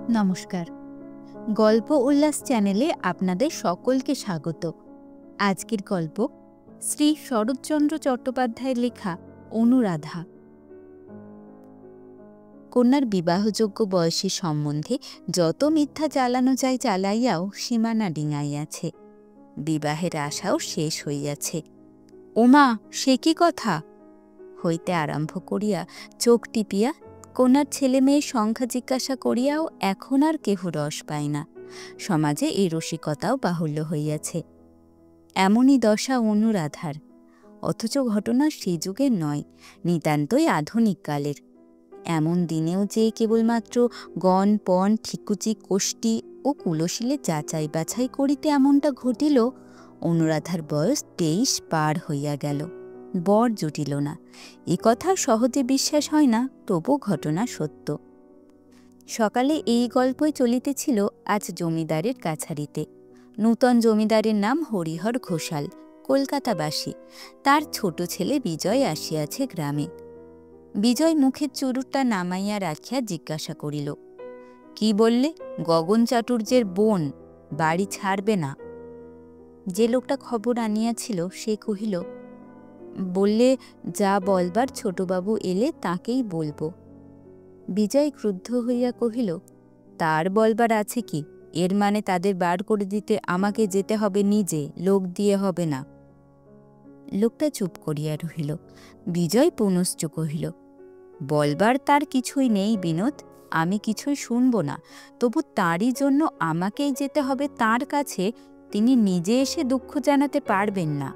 নমস্কার। গল্প উল্লাস চ্যানেলে আপনাদের সকলকে স্বাগত। আজকের গল্প শ্রী শরৎচন্দ্র চট্টোপাধ্যায়ের লেখা অনুরাধা। কন্যার বিবাহযোগ্য বয়সী সম্বন্ধে যত মিথ্যা চালানো যায় চালাইয়াও সীমানা ডিঙাইয়াছে, বিবাহের আশাও শেষ হইয়াছে। ওমা, সে কি কথা হইতে আরম্ভ করিয়া চোখ টিপিয়া কন্যার ছেলে মেয়ের সংখ্যা জিজ্ঞাসা করিয়াও এখন আর কেহ রস পায় না। সমাজে এই রসিকতাও বাহুল্য হইয়াছে। এমনই দশা অনুরাধার, অথচ ঘটনা সে যুগের নয়, নিতান্তই আধুনিক কালের। এমন দিনেও যে কেবলমাত্র গণ পণ ঠিকুচি কোষ্ঠী ও কুলশীলে যাচাই বাছাই করিতে এমনটা ঘটিল। অনুরাধার বয়স 23 পার হইয়া গেল, বর জুটিল না। এ কথা সহজে বিশ্বাস হয় না, তবু ঘটনা সত্য। সকালে এই গল্পই চলিতেছিল আজ জমিদারের কাছারিতে। নূতন জমিদারের নাম হরিহর ঘোষাল, কলকাতাবাসী। তার ছোট ছেলে বিজয় আসিয়াছে গ্রামে। বিজয় মুখের চুরুটটা নামাইয়া রাখিয়া জিজ্ঞাসা করিল, কি বললে? গগন চাটুর্যের বোন বাড়ি ছাড়বে না? যে লোকটা খবর আনিয়াছিল সে কহিল, বললে যা বলবার ছোটবাবু এলে তাকেই বলবো। বিজয় ক্রুদ্ধ হইয়া কহিল, তার বলবার আছে কি? এর মানে তাদের বার করে দিতে আমাকে যেতে হবে নিজে, লোক দিয়ে হবে না। লোকটা চুপ করিয়া রহিল। বিজয় পুনশ্চ কহিল, বলবার তার কিছুই নেই বিনোদ, আমি কিছুই শুনব না, তবু তারই জন্য আমাকেই যেতে হবে তার কাছে, তিনি নিজে এসে দুঃখ জানাতে পারবেন না।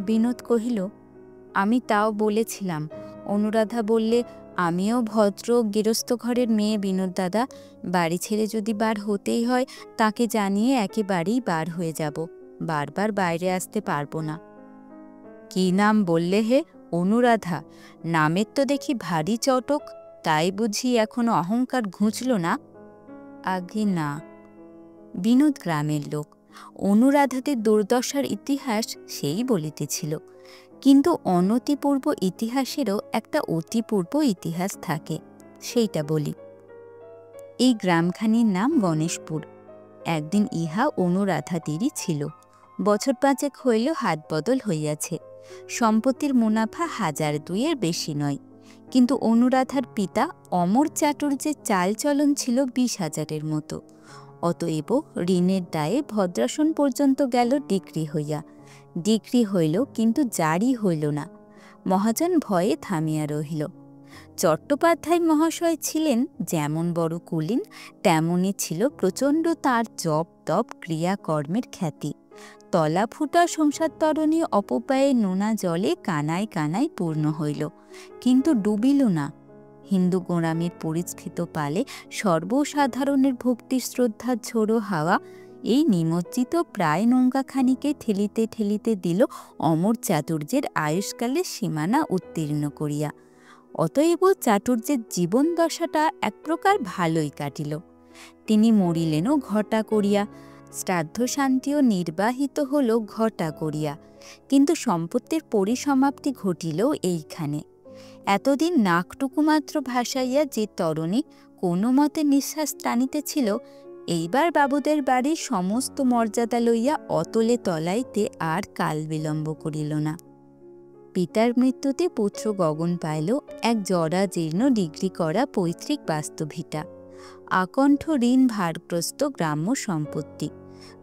বিনোদ কহিল, আমি তাও বলেছিলাম। অনুরাধা বললে, আমিও ভদ্র গৃহস্থ ঘরের মেয়ে বিনোদ দাদা, বাড়ি ছেড়ে যদি বার হতেই হয় তাকে জানিয়ে একেবারেই বার হয়ে যাব, বারবার বাইরে আসতে পারবো না। কি নাম বললে হে? অনুরাধা। নামের তো দেখি ভারী চটক, তাই বুঝি এখনো অহংকার ঘুচল না? আগে না। বিনোদ গ্রামের লোক, অনুরাধাদের দুর্দশার ইতিহাস সেই বলিতেছিল। কিন্তু অনতিপূর্ব ইতিহাসেরও একটা অতিপূর্ব ইতিহাস থাকে, সেইটা বলি। এই গ্রামখানির নাম গণেশপুর। একদিন ইহা অনুরাধাদেরই ছিল। বছর 5 হইল হাত বদল হইয়াছে। সম্পত্তির মুনাফা 1000-2 বেশি নয়, কিন্তু অনুরাধার পিতা অমর চাটুর্যের চালচলন ছিল 20,000 মতো। অতএব ঋণের দায়ে ভদ্রাসন পর্যন্ত গেল ডিক্রি হইয়া। ডিক্রি হইল, কিন্তু জারি হইল না। মহাজন ভয়ে থামিয়া রহিল। চট্টোপাধ্যায় মহাশয় ছিলেন যেমন বড় কুলীন, তেমনই ছিল প্রচণ্ড তার জপ তপ ক্রিয়াকর্মের খ্যাতি। তলা ফুটা সংসার তরণী অপব্যয়ে নোনা জলে কানায় কানায় পূর্ণ হইল, কিন্তু ডুবিল না। হিন্দু গোঁড়ামির পরিস্ফীত পালে সর্বসাধারণের ভক্তি শ্রদ্ধার ঝোড়ো হাওয়া এই নিমজ্জিত প্রায় নৌকাখানিকে ঠেলিতে ঠেলিতে দিল অমর চাটুর্যের আয়ুষ্কালের সীমানা উত্তীর্ণ করিয়া। অতএব চাটুর্যের জীবন দশাটা এক প্রকার ভালোই কাটিল। তিনি মরিলেনও ঘটা করিয়া, শ্রাদ্ধ শান্তিও নির্বাহিত হল ঘটা করিয়া, কিন্তু সম্পত্তির পরিসমাপ্তি ঘটিল এইখানে। এতদিন নাকটুকু মাত্র ভাসাইয়া যে তরণী কোনো মতে নিঃশ্বাস টানিতেছিল, এইবার বাবুদের বাড়ির সমস্ত মর্যাদা লইয়া অতলে তলাইতে আর কাল বিলম্ব করিল না। পিতার মৃত্যুতে পুত্র গগন পাইল এক জরা জীর্ণ ডিগ্রি করা পৈতৃক বাস্তুভিটা, আকণ্ঠ ঋণ ভারগ্রস্ত গ্রাম্য সম্পত্তি,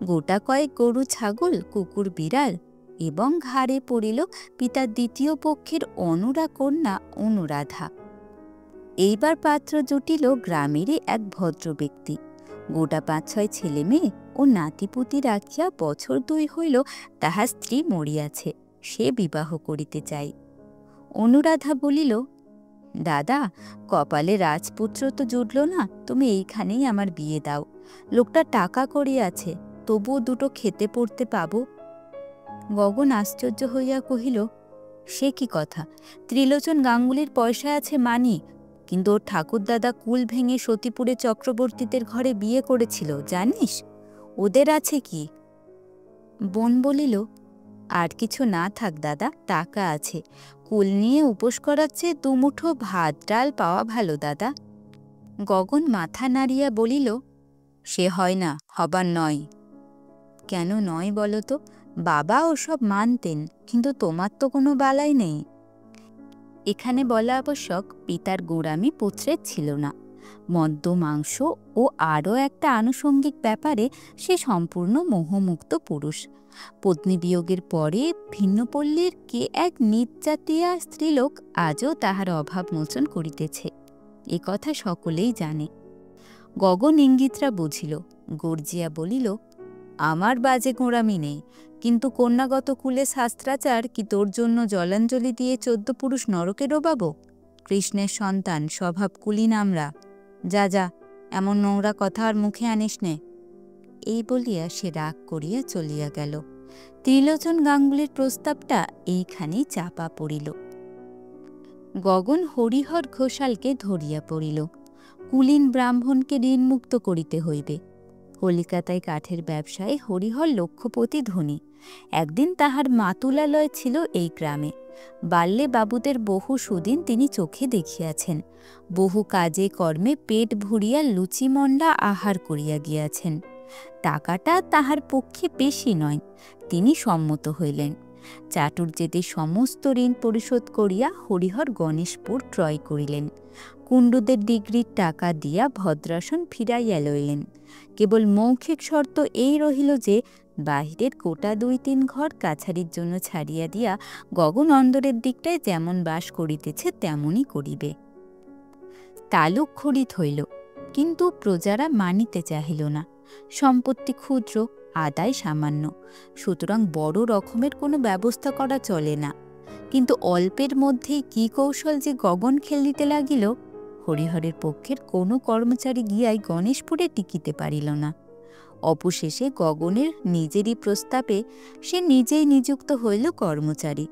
গোটা কয়েক গরু ছাগল কুকুর বিড়াল, এবং ঘাড়ে পড়িল পিতার দ্বিতীয় পক্ষের অনুরা কন্যা অনুরাধা। এইবার পাত্র জুটিল গ্রামেরই এক ভদ্র ব্যক্তি। গোটা 5-6 ছেলে মেয়ে ও নাতিপুতি রাখিয়া বছর 2 হইল তাহার স্ত্রী মরিয়াছে, সে বিবাহ করিতে চাই। অনুরাধা বলিল, দাদা, কপালে রাজপুত্র তো জুটল না, তুমি এইখানেই আমার বিয়ে দাও। লোকটা টাকা করিয়াছে, তবুও দুটো খেতে পড়তে পাবো। গগন আশ্চর্য হইয়া কহিল, সে কি কথা? ত্রিলোচন গাঙ্গুলির পয়সা আছে মানি, কিন্তু ওর ঠাকুরদাদা কুল ভেঙে সতীপুরে চক্রবর্তীদের ঘরে বিয়ে করেছিল, জানিস? ওদের আছে কি? বোন বলিল, আর কিছু না থাক দাদা, টাকা আছে। কুল নিয়ে উপোস করার চেয়ে 2 মুঠো ভাত ডাল পাওয়া ভালো দাদা। গগন মাথা নাড়িয়া বলিল, সে হয় না, হবার নয়। কেন নয় বলো তো? বাবা ওসব মানতেন, কিন্তু তোমার তো কোনো বালাই নেই। এখানে বলা আবশ্যক, পিতার গোঁড়ামি পুত্রের ছিল না। মদ্য, মাংস ও আরও একটা আনুষঙ্গিক ব্যাপারে সে সম্পূর্ণ মোহমুক্ত পুরুষ। পত্নী বিয়োগের পরে ভিন্নপল্লীর কে এক নির্যাতিয়া স্ত্রীলোক আজও তাহার অভাব মোচন করিতেছে, এ কথা সকলেই জানে। গগন ইঙ্গিতরা বুঝিল, গর্জিয়া বলিল, আমার বাজে গোঁড়ামি নেই, কিন্তু কন্যাগত কুলে শাস্ত্রাচার কি তোর জন্য জলাঞ্জলি দিয়ে 14 পুরুষ নরকে ডোবাবো? কৃষ্ণের সন্তান, স্বভাব কুলীন আমরা। যা যা, এমন নোংরা কথা আর মুখে আনিস নে। এই বলিয়া সে রাগ করিয়া চলিয়া গেল। ত্রিলোচন গাঙ্গুলির প্রস্তাবটা এইখানেই চাপা পড়িল। গগন হরিহর ঘোষালকে ধরিয়া পড়িল। কুলীন ব্রাহ্মণকে ঋণমুক্ত করিতে হইবে। কলিকাতায় কাঠের ব্যবসায় হরিহর লক্ষপতি ধনী। একদিন তাহার মাতুলালয় ছিল এই গ্রামে। বাল্যে বাবুদের বহু সুদিন তিনি চোখে দেখিয়াছেন। বহু কাজে কর্মে পেট ভরিয়া লুচিমণ্ডা আহার করিয়া গিয়াছেন। টাকাটা তাহার পক্ষে বেশি নয়, তিনি সম্মত হইলেন। চাটুর্যেদের সমস্ত ঋণ পরিশোধ করিয়া হরিহর গণেশপুর ক্রয় করিলেন। কুণ্ডুদের ডিগ্রির টাকা দিয়া ভদ্রাসন ফিরাইয়া লইলেন। কেবল মৌখিক শর্ত এই রহিল যে, বাহিরের গোটা 2-3 ঘর কাছারির জন্য ছাড়িয়া দিয়া গগন অন্দরের দিকটায় যেমন বাস করিতেছে তেমনই করিবে। তালুক খরিদ হইল, কিন্তু প্রজারা মানিতে চাহিল না। সম্পত্তি ক্ষুদ্র, আদায় সামান্য, সুতরাং বড় রকমের কোনো ব্যবস্থা করা চলে না। কিন্তু অল্পের মধ্যেই কি কৌশল যে গগন খেলিতে লাগিল, হরিহরের পক্ষের কোনো কর্মচারী গিয়াই গণেশপুরে টিকিতে পারিল না। অবশেষে গগনের নিজেরই প্রস্তাবে সে নিজেই নিযুক্ত হইল কর্মচারী,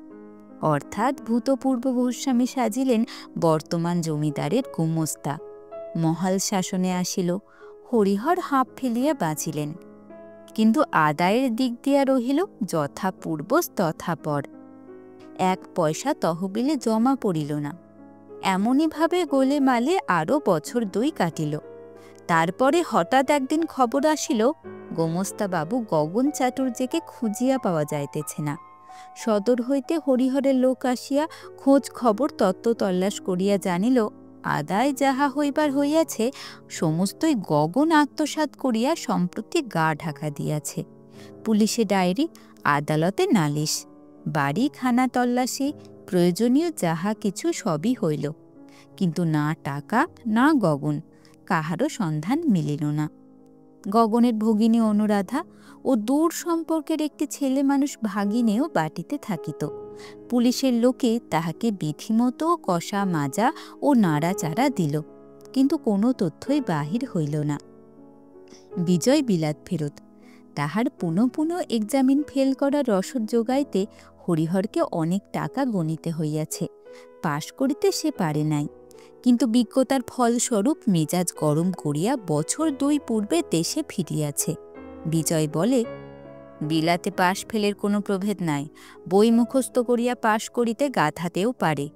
অর্থাৎ ভূতপূর্ব ভূস্বামী সাজিলেন বর্তমান জমিদারের গুমস্তা। মহাল শাসনে আসিল, হরিহর হাঁপ ফেলিয়া বাঁচিলেন, কিন্তু আদায়ের দিক দিয়া রহিল যথাপূর্ব তথাপর। 1 পয়সা তহবিলে জমা পড়িল না। এমনইভাবে গোলে মালে আরও বছর 2 কাটিল। তারপরে হঠাৎ একদিন খবর আসিল, গোমস্তাবাবু গগন চাটুর্যেকে খুঁজিয়া পাওয়া যাইতেছে না। সদর হইতে হরিহরের লোক আসিয়া খোঁজ খবর তত্ত্ব তল্লাশ করিয়া জানিল, আদায় যাহা হইবার হইয়াছে সমস্তই গগন আত্মসাৎ করিয়া সম্প্রতি গা ঢাকা দিয়াছে। পুলিশে ডায়েরি, আদালতে নালিশ, বাড়ি খানা তল্লাশি, প্রয়োজনীয় যাহা কিছু সবই হইল, কিন্তু না টাকা না গগন, কাহারও সন্ধান মিলিল না। গগনের ভগিনী অনুরাধা ও দূর সম্পর্কের একটি ছেলে মানুষ ভাগিনেও বাটিতে থাকিত। পুলিশের লোকে তাহাকে বিধিমতো কষা মাজা ও নাড়াচাড়া দিল, কিন্তু কোনো তথ্যই বাহির হইল না। বিজয় বিলাত ফেরত। তাহার পুনঃ পুনঃ এক্সামিন ফেল করা রসদ যোগাইতে হরিহরকে অনেক টাকা গণিতে হইয়াছে। পাশ করিতে সে পারে নাই, কিন্তু বিজ্ঞতার ফলস্বরূপ মেজাজ গরম করিয়া বছর 2 পূর্বে দেশে ফিরিয়াছে। বিজয় বলে, বিলাতে পাশ ফেলের কোনো প্রভেদ নাই, বই মুখস্থ করিয়া পাশ করিতে গাধাতেও পারে।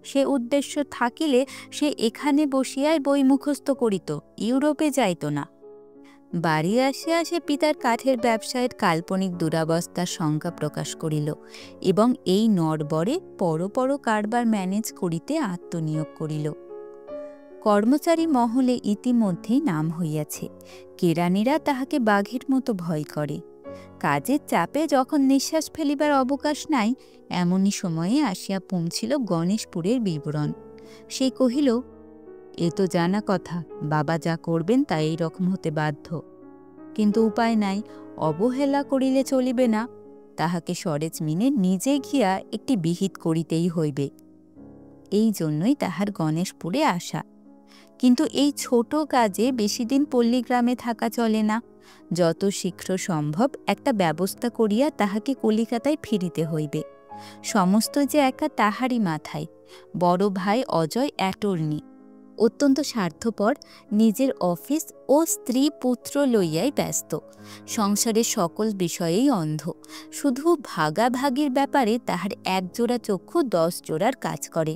সে উদ্দেশ্য থাকিলে সে এখানে বসিয়াই বই মুখস্থ করিত, ইউরোপে যাইত না। বাড়ি আসিয়া সে পিতার কাঠের ব্যবসায়ের কাল্পনিক দুরাবস্থার শঙ্কা প্রকাশ করিল এবং এই নড়বড়ে পর কারবার ম্যানেজ করিতে আত্মনিয়োগ করিল। কর্মচারী মহলে ইতিমধ্যেই নাম হইয়াছে। কেরানিরা তাহাকে বাঘের মতো ভয় করে। কাজের চাপে যখন নিঃশ্বাস ফেলিবার অবকাশ নাই, এমনই সময়ে আসিয়া পৌঁছিল গণেশপুরের বিবরণ। সে কহিল, এ তো জানা কথা, বাবা যা করবেন তা এই রকম হতে বাধ্য, কিন্তু উপায় নাই, অবহেলা করিলে চলিবে না। তাহাকে সরেজমিনে নিজে গিয়া একটি বিহিত করিতেই হইবে। এই জন্যই তাহার গণেশপুরে আসা। কিন্তু এই ছোট কাজে বেশি দিন পল্লীগ্রামে থাকা চলে না। যত শীঘ্র সম্ভব একটা ব্যবস্থা করিয়া তাহাকে কলিকাতায় ফিরিতে হইবে। সমস্ত যে একা তাহারই মাথায়। বড় ভাই অজয় অ্যাটর্নি, অত্যন্ত স্বার্থপর, নিজের অফিস ও স্ত্রী পুত্র লইয়াই ব্যস্ত, সংসারের সকল বিষয়েই অন্ধ। শুধু ভাগাভাগির ব্যাপারে তাহার 1 জোড়া চক্ষু 10 জোড়ার কাজ করে।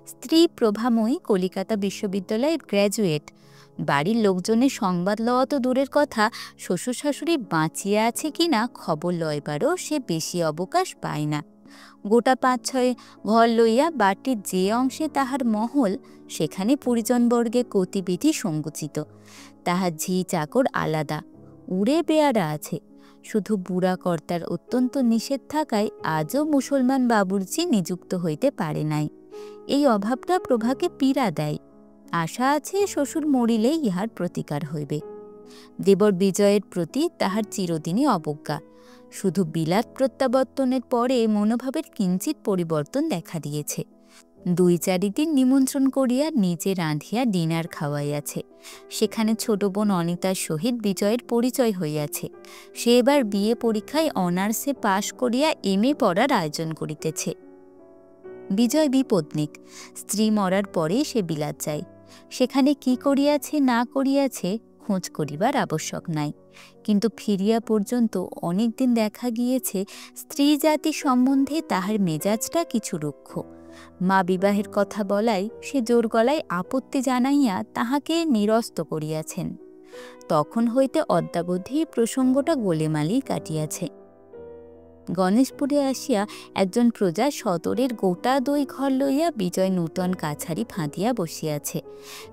স্ত্রী প্রভাময়ী, কলিকাতা বিশ্ববিদ্যালয়ের গ্র্যাজুয়েট, বাড়ির লোকজনের সংবাদ লওয়া তো দূরের কথা, শ্বশুর শাশুড়ি বাঁচিয়ে আছে কিনা খবর লইবারও সে বেশি অবকাশ পায় না। গোটা ৫-৬ ঘর লইয়া বাটির যে অংশে তাহার মহল, সেখানে পরিজনবর্গে গতিবিধি সংকুচিত। তাহার ঝি চাকর আলাদা, উড়ে বেয়ারা আছে। শুধু বুড়া কর্তার অত্যন্ত নিষেধ থাকায় আজও মুসলমান বাবুর্চি নিযুক্ত হইতে পারে নাই। এই অভাবটা প্রভাকে পীড়া দেয়। আশা আছে শ্বশুর মরিলে ইহার প্রতিকার হইবে। দেবর বিজয়ের প্রতি তাহার চিরদিনই অবজ্ঞা। শুধু বিলাত প্রত্যাবর্তনের পরে মনোভাবের কিঞ্চিত পরিবর্তন দেখা দিয়েছে। ২-৪ দিন নিমন্ত্রণ করিয়া নিজে রাঁধিয়া ডিনার খাওয়াইয়াছে। সেখানে ছোট বোন অনিতার সহিত বিজয়ের পরিচয় হইয়াছে। সে এবার বিএ পরীক্ষায় অনার্সে পাশ করিয়া MA পড়ার আয়োজন করিতেছে। বিজয় বিপত্নিক, স্ত্রী মরার পরে সে বিলাত যায়। সেখানে কি করিয়াছে না করিয়াছে খোঁজ করিবার আবশ্যক নাই, কিন্তু ফিরিয়া পর্যন্ত অনেক দিন দেখা গিয়েছে স্ত্রী জাতি সম্বন্ধে তাহার মেজাজটা কিছু রুক্ষ। মা বিবাহের কথা বলায় সে জোর গলায় আপত্তি জানাইয়া তাহাকে নিরস্ত করিয়াছেন। তখন হইতে অদ্যাবধি প্রসঙ্গটা গোলেমালেই কাটিয়াছে। গণেশপুরে আসিয়া একজন প্রজা সদরের গোটা ২ ঘর লইয়া বিজয় নূতন কাছারি ফাঁদিয়া বসিয়াছে।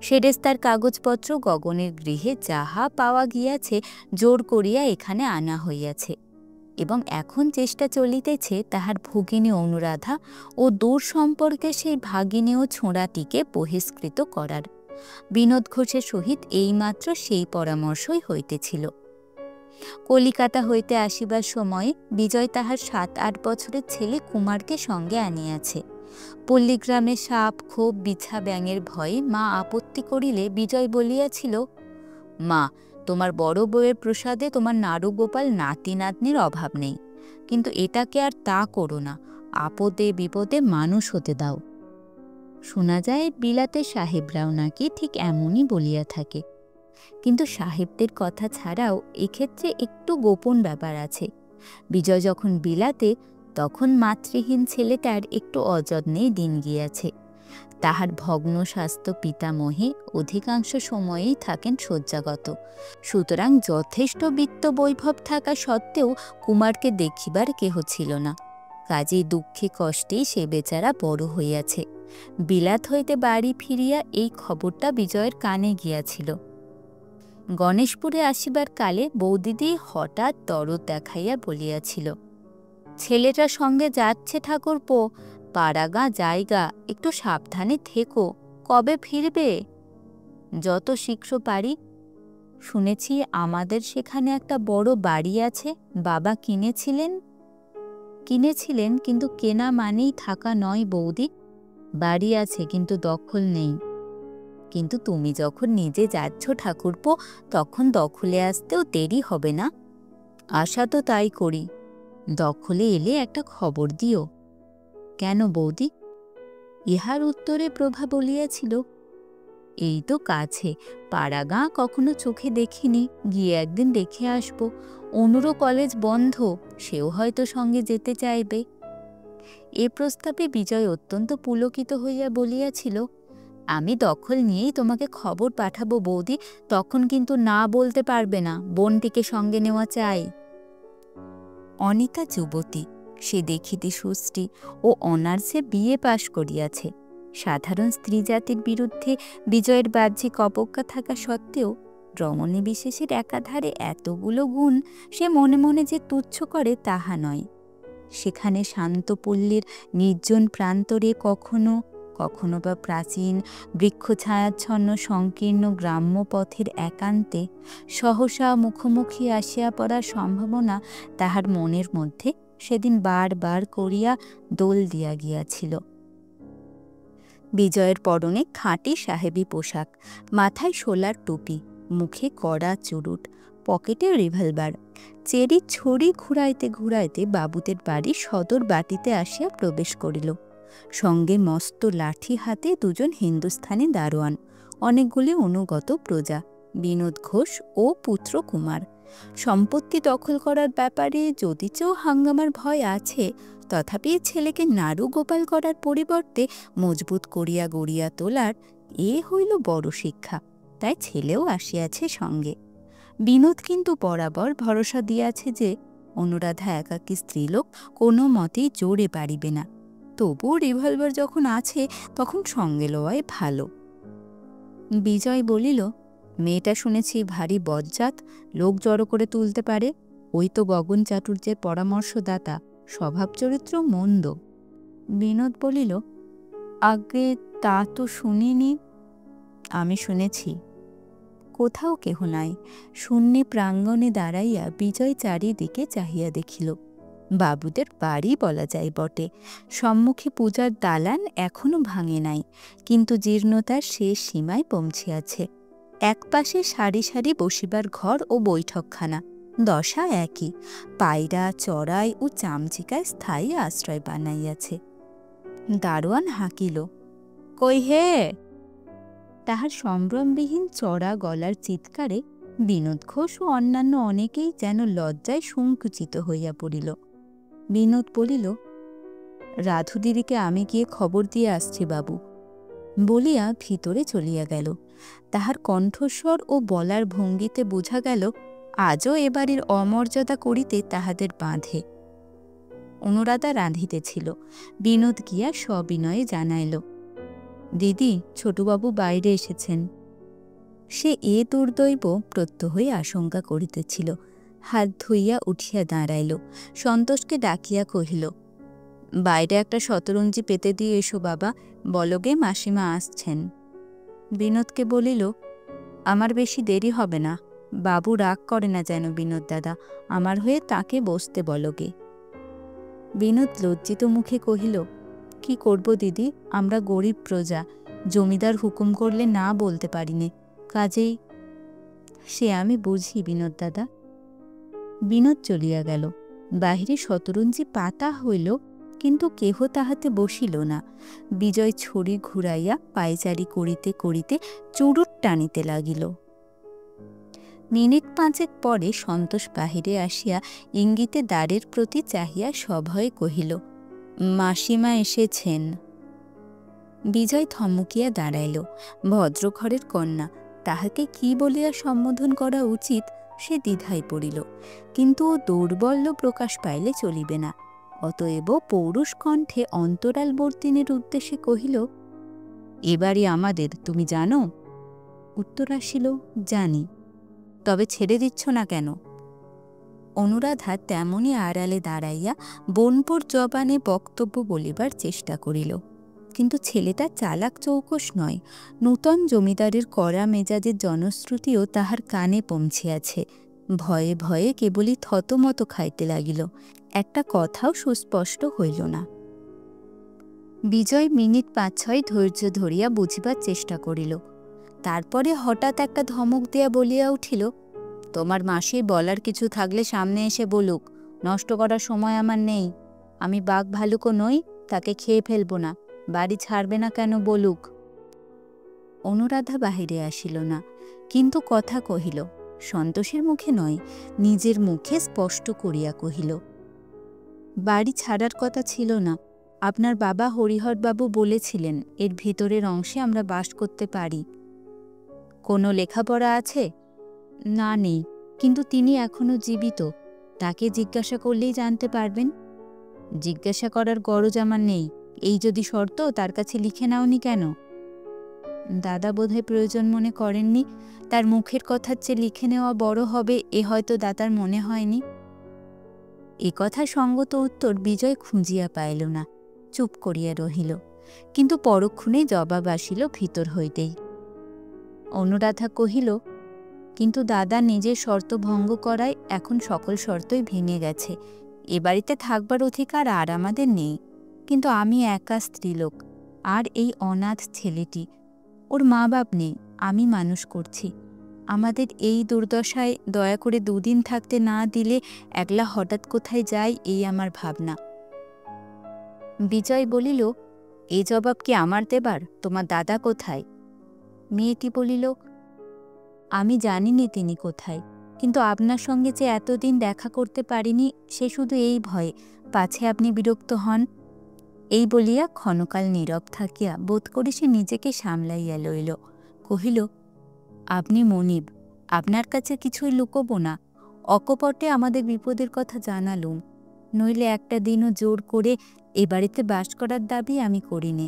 সেরেস্তার কাগজপত্র গগনের গৃহে যাহা পাওয়া গিয়াছে জোর করিয়া এখানে আনা হইয়াছে, এবং এখন চেষ্টা চলিতেছে তাহার ভগিনী অনুরাধা ও দূর সম্পর্কে সেই ভাগিনী ও ছোঁড়াটিকে বহিষ্কৃত করার। বিনোদ ঘোষের সহিত এইমাত্র সেই পরামর্শই হইতেছিল। কলিকাতা হইতে আসিবার সময়ে বিজয় তাহার ৭-৮ বছরের ছেলে কুমারকে সঙ্গে আনিয়াছে। পল্লীগ্রামে সাপ খোপ বিছা ব্যাঙের ভয়ে মা আপত্তি করিলে বিজয় বলিয়াছিল, মা, তোমার বড় বউয়ের প্রসাদে তোমার নাড়ু গোপাল নাতি নাতনির অভাব নেই, কিন্তু এটাকে আর তা করো না, আপদে বিপদে মানুষ হতে দাও। শোনা যায় বিলাতে সাহেবরাও নাকি ঠিক এমনই বলিয়া থাকে, কিন্তু সাহেবদের কথা ছাড়াও এক্ষেত্রে একটু গোপন ব্যাপার আছে। বিজয় যখন বিলাতে, তখন মাতৃহীন ছেলেটার একটু অযত্নে দিন গিয়াছে। তাহার ভগ্ন স্বাস্থ্য পিতামহে অধিকাংশ সময়েই থাকেন শয্যাগত। সুতরাং যথেষ্ট বিত্ত বৈভব থাকা সত্ত্বেও কুমারকে দেখিবার কেহ ছিল না। কাজেই দুঃখে কষ্টেই সে বেচারা বড় হইয়াছে। বিলাত হইতে বাড়ি ফিরিয়া এই খবরটা বিজয়ের কানে গিয়াছিল। গণেশপুরে আসিবার কালে বৌদিদি হঠাৎ দরদ দেখাইয়া বলিয়াছিল, ছেলেটা সঙ্গে যাচ্ছে ঠাকুরপো, পাড়াগা জায়গা, একটু সাবধানে থেকো, কবে ফিরবে? যত শীঘ্র পারি। শুনেছি আমাদের সেখানে একটা বড় বাড়ি আছে, বাবা কিনেছিলেন, কিন্তু কেনা মানেই থাকা নয় বৌদি। বাড়ি আছে কিন্তু দখল নেই। কিন্তু তুমি যখন নিজে যাচ্ছ ঠাকুরপো, তখন দখলে আসতেও দেরি হবে না। আশা তো তাই করি। দখলে এলে একটা খবর দিও। কেন বৌদি? ইহার উত্তরে প্রভা বলিয়াছিল, এই তো কাছে, পাড়াগাঁ কখনো চোখে দেখিনি, গিয়ে একদিন দেখে আসব। অনুরও কলেজ বন্ধ, সেও হয়তো সঙ্গে যেতে চাইবে। এ প্রস্তাবে বিজয় অত্যন্ত পুলকিত হইয়া বলিয়াছিল, আমি দখল নিয়েই তোমাকে খবর পাঠাবো বৌদি, তখন কিন্তু না বলতে পারবে না, বোনটিকে সঙ্গে নেওয়া চাই। অনিতা যুবতী, সে দেখিতে সুশ্রী ও অনার্সে BA পাশ করিয়াছে। সাধারণ স্ত্রী জাতির বিরুদ্ধে বিজয়ের বাহ্যিক অবজ্ঞা থাকা সত্ত্বেও রমণী বিশেষের একাধারে এতগুলো গুণ সে মনে মনে যে তুচ্ছ করে তাহা নয়। সেখানে শান্ত পল্লীর নির্জন প্রান্তরে কখনো কখনো বা প্রাচীন বৃক্ষছায়াচ্ছন্ন সংকীর্ণ গ্রাম্য পথের একান্তে সহসা মুখোমুখি আসিয়া পড়ার সম্ভাবনা তাহার মনের মধ্যে সেদিন বার করিয়া দোল দিয়া গিয়াছিল। বিজয়ের পরনে খাঁটি সাহেবী পোশাক, মাথায় শোলার টুপি, মুখে কড়া চুরুট, পকেটে রিভলভার। চেরি ছড়ি ঘুরাইতে বাবুদের বাড়ি সদর বাটিতে আসিয়া প্রবেশ করিল। সঙ্গে মস্ত লাঠি হাতে 2 জন হিন্দুস্থানি দারোয়ান, অনেকগুলি অনুগত প্রজা, বিনোদ ঘোষ ও পুত্র কুমার। সম্পত্তি দখল করার ব্যাপারে যদিচ হাঙ্গামার ভয় আছে, তথাপি ছেলেকে নাড়ু গোপাল করার পরিবর্তে মজবুত করিয়া গড়িয়া তোলার এ হইল বড় শিক্ষা। তাই ছেলেও আসিয়াছে সঙ্গে। বিনোদ কিন্তু বরাবর ভরসা দিয়াছে যে অনুরাধা একাকী স্ত্রীলোক কোনো মতেই জোরে পারিবে না, তবুও রিভলভার যখন আছে তখন সঙ্গে লওয়াই ভালো। বিজয় বলিল, মেয়েটা শুনেছি ভারী বজ্জাত, লোক জড়ো করে তুলতে পারে। ওই তো গগন চাটুর্যের পরামর্শদাতা, স্বভাব চরিত্র মন্দ। বিনোদ বলিল, আগে তা তো শুনিনি। আমি শুনেছি। কোথাও কেহ নাই। শূন্যে প্রাঙ্গণে দাঁড়াইয়া বিজয় চারিদিকে চাহিয়া দেখিল। বাবুদের বাড়ি বলা যায় বটে। সম্মুখে পূজার দালান এখনো ভাঙে নাই, কিন্তু জীর্ণতার শেষ সীমায় পৌঁছিয়াছে। একপাশে সারি সারি বসিবার ঘর ও বৈঠকখানা, দশা একই। পায়রা, চড়াই ও চামচিকায় স্থায়ী আশ্রয় বানাইয়াছে। দারোয়ান হাঁকিল, কই হে? তাহার সম্ভ্রমবিহীন চড়া গলার চিৎকারে বিনোদ ঘোষ ও অন্যান্য অনেকেই যেন লজ্জায় সংকুচিত হইয়া পড়িল। বিনোদ বলিল, রাধুদিদিকে আমি গিয়ে খবর দিয়ে আসছি বাবু, বলিয়া ভিতরে চলিয়া গেল। তাহার কণ্ঠস্বর ও বলার ভঙ্গিতে বোঝা গেল আজও এবাড়ির অমর্যাদা করিতে তাহাদের বাঁধে। অনুরাধা রাঁধিতেছিল। বিনোদ গিয়া সবিনয়ে জানাইল, দিদি, ছোটবাবু বাইরে এসেছেন। সে এ দুর্দৈব প্রত্যহই আশঙ্কা করিতেছিল। হাত ধুইয়া উঠিয়া দাঁড়াইল। সন্তোষকে ডাকিয়া কহিল, বাইরে একটা শতরঞ্জি পেতে দিয়ে এসো বাবা, বলগে মাসিমা আসছেন। বিনোদকে বলিল, আমার বেশি দেরি হবে না, বাবু রাগ করে না যেন বিনোদ দাদা, আমার হয়ে তাকে বসতে বলগে। বিনোদ লজ্জিত মুখে কহিল, কি করব দিদি, আমরা গরিব প্রজা, জমিদার হুকুম করলে না বলতে পারিনে, কাজেই। সে আমি বুঝি বিনোদ দাদা। বিনোদ চলিয়া গেল। বাহিরে শতরঞ্জি পাতা হইল, কিন্তু কেহ তাহাতে বসিল না। বিজয় ছড়ি ঘুরাইয়া পায়চারি করিতে করিতে চুরুট টানিতে লাগিল। মিনিট পাঁচেক পরে সন্তোষ বাহিরে আসিয়া ইঙ্গিতে দ্বারের প্রতি চাহিয়া সভয়ে কহিল, মাসিমা এসেছেন। বিজয় থমকিয়া দাঁড়াইল। ভদ্রঘরের কন্যা, তাহাকে কি বলিয়া সম্বোধন করা উচিত সে দ্বিধায় পড়িল। কিন্তু ও দৌর্বল্য প্রকাশ পাইলে চলিবে না। অতএব পৌরুষ কণ্ঠে অন্তরালবর্তিনীর উদ্দেশ্যে কহিল, এবারই আমাদের, তুমি জানো? উত্তর আসিল, জানি। তবে ছেড়ে দিচ্ছ না কেন? অনুরাধা তেমনি আড়ালে দাঁড়াইয়া বনপুর জবানে বক্তব্য বলিবার চেষ্টা করিল। কিন্তু ছেলেটা চালাক চৌকস নয়। নূতন জমিদারের কড়া মেজাজের জনশ্রুতিও তাহার কানে পৌঁছিয়াছে। ভয়ে ভয়ে কেবলই থতমত খাইতে লাগিল। একটা কথাও সুস্পষ্ট হইল না। বিজয় মিনিট ৫-৬ ধৈর্য ধরিয়া বুঝিবার চেষ্টা করিল। তারপরে হঠাৎ একটা ধমক দিয়া বলিয়া উঠিল, তোমার মাসির বলার কিছু থাকলে সামনে এসে বলুক, নষ্ট করার সময় আমার নেই। আমি বাঘ ভালুকও নই, তাকে খেয়ে ফেলব না। বাড়ি ছাড়বে না কেন বলুক। অনুরাধা বাহিরে আসিল না, কিন্তু কথা কহিল। সন্তোষের মুখে নয়, নিজের মুখে স্পষ্ট করিয়া কহিল, বাড়ি ছাড়ার কথা ছিল না। আপনার বাবা হরিহরবাবু বলেছিলেন এর ভিতরের অংশে আমরা বাস করতে পারি। কোনো লেখাপড়া আছে? না, নেই, কিন্তু তিনি এখনো জীবিত, তাকে জিজ্ঞাসা করলেই জানতে পারবেন। জিজ্ঞাসা করার গরজ আমার নেই। এই যদি শর্ত, তার কাছে লিখে নাওনি কেন? দাদা বোধহয় প্রয়োজন মনে করেননি। তার মুখের কথার চেয়ে লিখে নেওয়া বড় হবে এ হয়তো দাদার মনে হয়নি। এ কথা সঙ্গত উত্তর বিজয় খুঁজিয়া পাইল না, চুপ করিয়া রহিল। কিন্তু পরক্ষণেই জবাব আসিল ভিতর হইতেই। অনুরাধা কহিল, কিন্তু দাদা নিজের শর্ত ভঙ্গ করায় এখন সকল শর্তই ভেঙে গেছে। এ বাড়িতে থাকবার অধিকার আর আমাদের নেই। কিন্তু আমি একা স্ত্রীলোক, আর এই অনাথ ছেলেটি, ওর মা বাপ নেই, আমি মানুষ করছি। আমাদের এই দুর্দশায় দয়া করে দুদিন থাকতে না দিলে একলা হঠাৎ কোথায় যাই, এই আমার ভাবনা। বিজয় বলিল, এই জবাব কি আমার দেবার? তোমার দাদা কোথায়? মেয়েটি বলিল, আমি জানিনি তিনি কোথায়, কিন্তু আপনার সঙ্গে যে এতদিন দেখা করতে পারিনি সে শুধু এই ভয়ে, পাছে আপনি বিরক্ত হন। এই বলিয়া ক্ষণকাল নীরব থাকিয়া বোধ করি সে নিজেকে সামলাইয়া লইল। কহিল, আপনি মনিব, আপনার কাছে কিছুই লুকোবো না। অকপটে আমাদের বিপদের কথা জানালুম, নইলে একটা দিনও জোর করে এ বাড়িতে বাস করার দাবি আমি করিনে।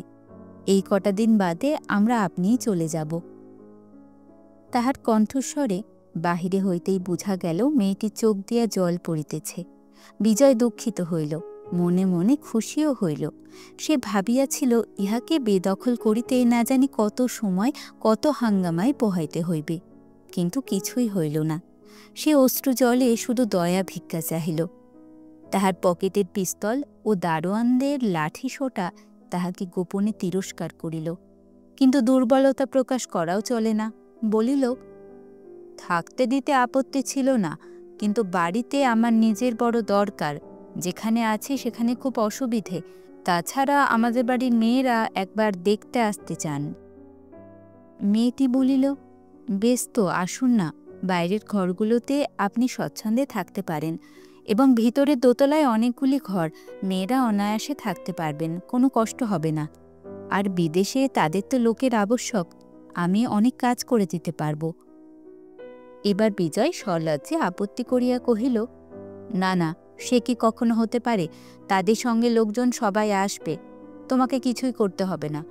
এই কটা দিন বাদে আমরা আপনিই চলে যাব। তাহার কণ্ঠস্বরে বাহিরে হইতেই বুঝা গেল মেয়েটির চোখ দিয়া জল পড়িতেছে। বিজয় দুঃখিত হইল, মনে মনে খুশিও হইল। সে ভাবিয়াছিল ইহাকে বেদখল করিতে না জানি কত সময় কত হাঙ্গামায় পোহাইতে হইবে, কিন্তু কিছুই হইল না। সে অশ্রু জলে শুধু দয়া ভিক্ষা চাহিল। তাহার পকেটের পিস্তল ও দারোয়ানদের লাঠি সোটা তাহাকে গোপনে তিরস্কার করিল, কিন্তু দুর্বলতা প্রকাশ করাও চলে না। বলিল, থাকতে দিতে আপত্তি ছিল না, কিন্তু বাড়িতে আমার নিজের বড় দরকার। যেখানে আছি সেখানে খুব অসুবিধে। তাছাড়া আমাদের বাড়ির মেয়েরা একবার দেখতে আসতে চান। মেয়েটি বলিল, বেশ তো, আসুন না। বাইরের ঘরগুলোতে আপনি স্বচ্ছন্দে থাকতে পারেন, এবং ভিতরের দোতলায় অনেকগুলি ঘর, মেয়েরা অনায়াসে থাকতে পারবেন, কোনো কষ্ট হবে না। আর বিদেশে তাদের তো লোকের আবশ্যক, আমি অনেক কাজ করে দিতে পারব। এবার বিজয় সলজ্জে আপত্তি করিয়া কহিল, না না, সে কি কখনো হতে পারে? তাদের সঙ্গে লোকজন সবাই আসবে, তোমাকে কিছুই করতে হবে না।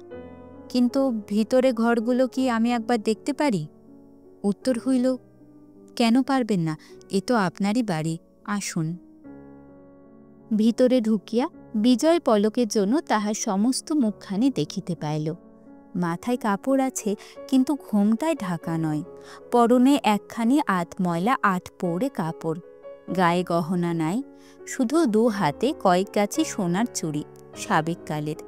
কিন্তু ভিতরে ঘরগুলো কি আমি একবার দেখতে পারি? উত্তর হইল, কেন পারবেন না? এ তো আপনারই বাড়ি, আসুন। ভিতরে ঢুকিয়া বিজয় পলকের জন্য তাহার সমস্ত মুখখানি দেখিতে পাইল। মাথায় কাপড় আছে, কিন্তু ঘোমটায় ঢাকা নয়। পরনে একখানি ময়লা পৌড়ে কাপড়। গায়ে গহনা নাই, শুধু 2 হাতে কয়েক গাছি সোনার চুড়ি, সাবেককালের।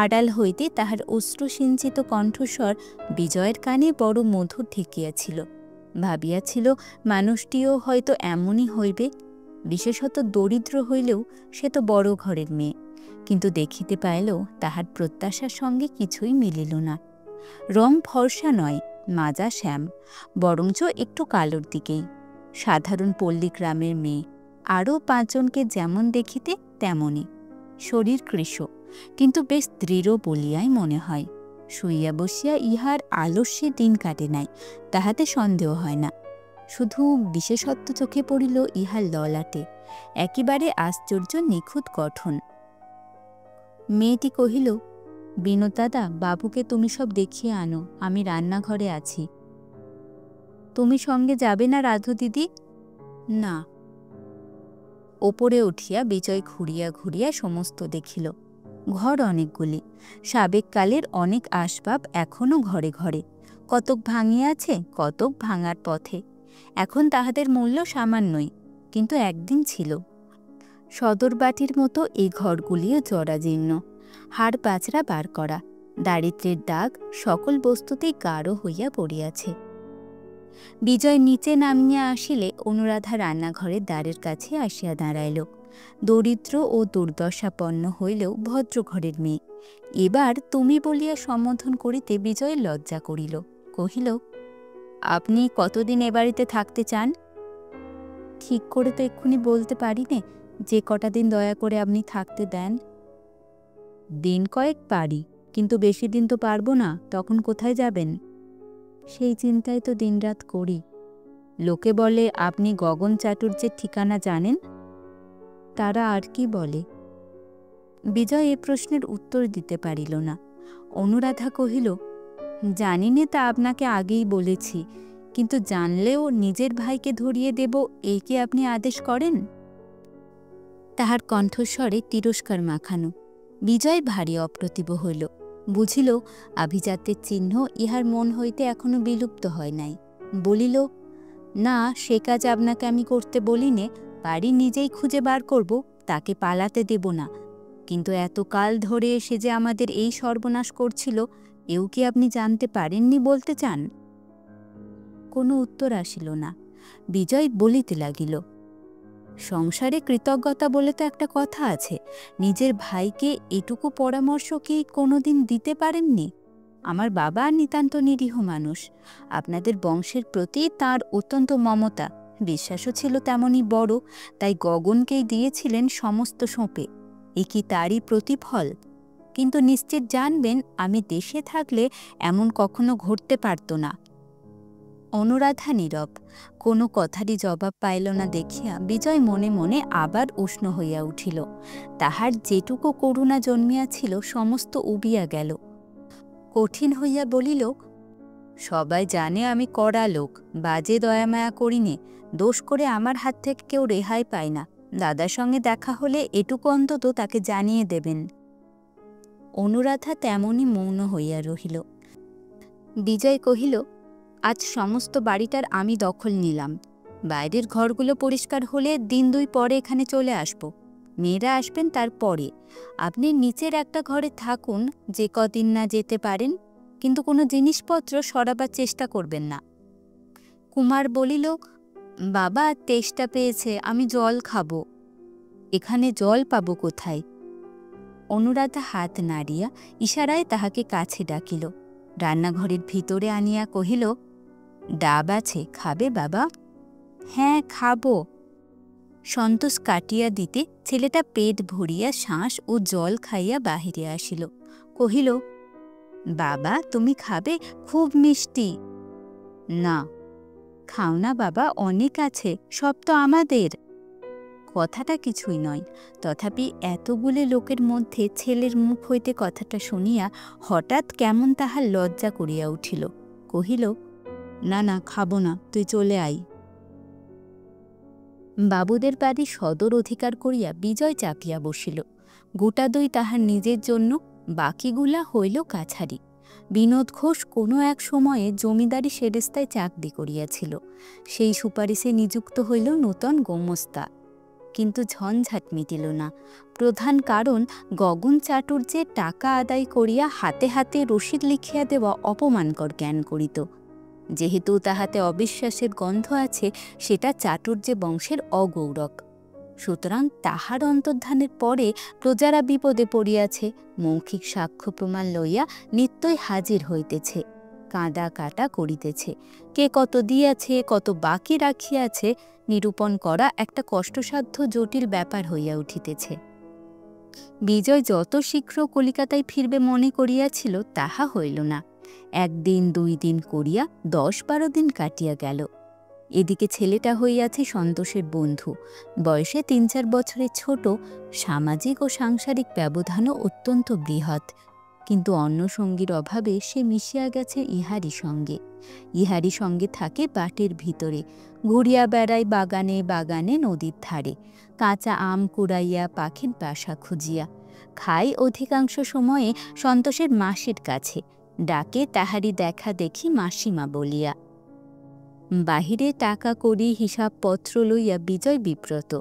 আড়াল হইতে তাহার অশ্রুসিঞ্চিত কণ্ঠস্বর বিজয়ের কানে বড় মধুর ঠেকিয়াছিল। ভাবিয়াছিল মানুষটিও হয়তো এমনই হইবে, বিশেষত দরিদ্র হইলেও সে তো বড় ঘরের মেয়ে। কিন্তু দেখিতে পাইল তাহার প্রত্যাশার সঙ্গে কিছুই মিলিল না। রং ফর্সা নয়, মাজা শ্যাম, বরঞ্চ একটু কালোর দিকেই। সাধারণ পল্লী গ্রামের মেয়ে, আরও 5 জনকে যেমন দেখিতে তেমনই। শরীর কৃশ, কিন্তু বেশ দৃঢ় বলিয়াই মনে হয়। শুইয়া বসিয়া ইহার আলস্যে দিন কাটে নাই, তাহাতে সন্দেহ হয় না। শুধু বিশেষত্ব চোখে পড়িল ইহার ললাটে, একেবারে আশ্চর্য নিখুঁত গঠন। মেয়েটি কহিল, বিনোদ দাদা, বাবুকে তুমি সব দেখিয়ে আনো, আমি রান্নাঘরে আছি। তুমি সঙ্গে যাবে না রাধু দিদি? না। ওপরে উঠিয়া বিজয় ঘুরিয়া ঘুরিয়া সমস্ত দেখিল। ঘর অনেকগুলি, সাবেককালের অনেক আসবাব এখনও ঘরে ঘরে, কতক ভাঙিয়াছে, কতক ভাঙার পথে। এখন তাহাদের মূল্য সামান্যই, কিন্তু একদিন ছিল। সদরবাটির মতো এই ঘরগুলিও জরাজীর্ণ, হাড় পাঁচড়া বার করা, দারিদ্র্যের দাগ সকল বস্তুতেই গাঢ় হইয়া পড়িয়াছে। বিজয় নিচে নামিয়া আসিলে অনুরাধা রান্নাঘরের দ্বারের কাছে আসিয়া দাঁড়াইল। দরিদ্র ও দুর্দশাপন্ন হইলেও ভদ্রঘরের মেয়ে। এবার তুমি বলিয়া সম্বোধন করিতে বিজয় লজ্জা করিল। কহিল, আপনি কতদিন এ বাড়িতে থাকতে চান? ঠিক করে তো এক্ষুনি বলতে পারি নে, যে কটা দিন দয়া করে আপনি থাকতে দেন। দিন কয়েক পারি, কিন্তু বেশি দিন তো পারবো না। তখন কোথায় যাবেন? সেই চিন্তায় তো দিনরাত করি। লোকে বলে আপনি গগন চাটুর্যের ঠিকানা জানেন। তারা আর কি বলে? বিজয় এ প্রশ্নের উত্তর দিতে পারিল না। অনুরাধা কহিল, জানি নে, তা আপনাকে আগেই বলেছি, কিন্তু জানলেও নিজের ভাইকে ধরিয়ে দেব, এই কি আপনি আদেশ করেন? তাহার কণ্ঠস্বরে তিরস্কার মাখানো। বিজয় ভারী অপ্রতিভ হইল। বুঝিল আভিজাত্যের চিহ্ন ইহার মন হইতে এখনো বিলুপ্ত হয় নাই। বলিল, না, সে কাজ আপনাকে আমি করতে বলিনে, বাড়ি নিজেই খুঁজে বার করব, তাকে পালাতে দেব না। কিন্তু এতকাল ধরে সে যে আমাদের এই সর্বনাশ করছিল, এও কি আপনি জানতে পারেননি বলতে চান? কোনো উত্তর আসিল না। বিজয় বলিতে লাগিল, সংসারে কৃতজ্ঞতা বলে তো একটা কথা আছে। নিজের ভাইকে এটুকু পরামর্শ কি কোনোদিন দিতে পারেননি? আমার বাবা নিতান্ত নিরীহ মানুষ। আপনাদের বংশের প্রতি তার অত্যন্ত মমতা, বিশ্বাসও ছিল তেমনই বড়, তাই গগনকেই দিয়েছিলেন সমস্ত সঁপে। এ কি তারই প্রতিফল? কিন্তু নিশ্চিত জানবেন, আমি দেশে থাকলে এমন কখনো ঘটতে পারত না। অনুরাধা নীরব, কোনো কথারই জবাব পাইল না দেখিয়া বিজয় মনে মনে আবার উষ্ণ হইয়া উঠিল। তাহার যেটুকু করুণা জন্মিয়াছিল সমস্ত উবিয়া গেল। কঠিন হইয়া বলিল, সবাই জানে আমি কড়া লোক, বাজে দয়ামায়া করিনে, দোষ করে আমার হাত থেকে কেউ রেহাই পায় না। দাদার সঙ্গে দেখা হলে এটুকু অন্তত তাকে জানিয়ে দেবেন। অনুরাধা তেমনই মৌন হইয়া রহিল। বিজয় কহিল, আজ সমস্ত বাড়িটার আমি দখল নিলাম। বাইরের ঘরগুলো পরিষ্কার হলে দিন 2 পরে এখানে চলে আসব। মেয়েরা আসবেন তারপরে। আপনি নিচের একটা ঘরে থাকুন যে কদিন না যেতে পারেন, কিন্তু কোনো জিনিসপত্র সরাবার চেষ্টা করবেন না। কুমার বলিল, বাবা তেষ্টা পেয়েছে, আমি জল খাবো। এখানে জল পাবো কোথায়? অনুরাধা হাত নাড়িয়া ইশারায় তাহাকে কাছে ডাকিল। রান্নাঘরের ভিতরে আনিয়া কহিল, ডাব আছে, খাবে বাবা? হ্যাঁ খাবো। সন্তোষ কাটিয়া দিতে ছেলেটা পেট ভরিয়া শ্বাস ও জল খাইয়া বাহিরে আসিল। কহিল, বাবা তুমি খাবে? খুব মিষ্টি। না। খাও না বাবা, অনেক আছে, সব তো আমাদের। কথাটা কিছুই নয়, তথাপি এতগুলো লোকের মধ্যে ছেলের মুখ হইতে কথাটা শুনিয়া হঠাৎ কেমন তাহার লজ্জা করিয়া উঠিল। কহিল, না না খাবো না, তুই চলে আই। বাবুদের বাড়ি সদর অধিকার করিয়া বিজয় চাপিয়া বসিল। গোটা দই তাহার নিজের জন্য, বাকিগুলা হইল কাছারি। বিনোদ ঘোষ কোনো এক সময়ে জমিদারি সেরেস্তায় চাকরি করিয়াছিল। সেই সুপারিশে নিযুক্ত হইল নূতন গোমস্তা। কিন্তু ঝঞ্ঝাট মিটিল না। প্রধান কারণ, গগন চাটুর্যের টাকা আদায় করিয়া হাতে হাতে রসিদ লিখিয়া দেওয়া অপমানকর জ্ঞান করিত। যেহেতু তাহাতে অবিশ্বাসের গন্ধ আছে, সেটা চাটুর্যে বংশের অগৌরব। সুতরাং তাহার অন্তর্ধানের পরে প্রজারা বিপদে পড়িয়াছে। মৌখিক সাক্ষ্য প্রমাণ লইয়া নিত্যই হাজির হইতেছে, কাঁদা কাটা করিতেছে। কে কত দিয়াছে, কত বাকি রাখিয়াছে নিরূপণ করা একটা কষ্টসাধ্য জটিল ব্যাপার হইয়া উঠিতেছে। বিজয় যত শীঘ্র কলিকাতায় ফিরবে মনে করিয়াছিল, তাহা হইল না। 1 দিন 2 দিন করিয়া 10-12 দিন কাটিয়া গেল। এদিকে ছেলেটা হইয়াছে সন্তোষের বন্ধু, বয়সে 3-4 বছরের ছোট, সামাজিক ও সাংসারিক ব্যবধানও অত্যন্ত বৃহৎ। কিন্তু অন্য সঙ্গীর অভাবে সে মিশিয়া গেছে ইহারই সঙ্গে। ইহারই সঙ্গে থাকে বাটের ভিতরে, ঘুরিয়া বেড়ায় বাগানে বাগানে, নদীর ধারে, কাঁচা আম কুড়াইয়া, পাখির বাসা খুঁজিয়া। খায় অধিকাংশ সময়ে সন্তোষের মাসির কাছে, ডাকে তাহারই দেখা দেখি মাসিমা বলিয়া। বাহিরে টাকা কড়ি হিসাবপত্র লইয়া বিজয় বিব্রত।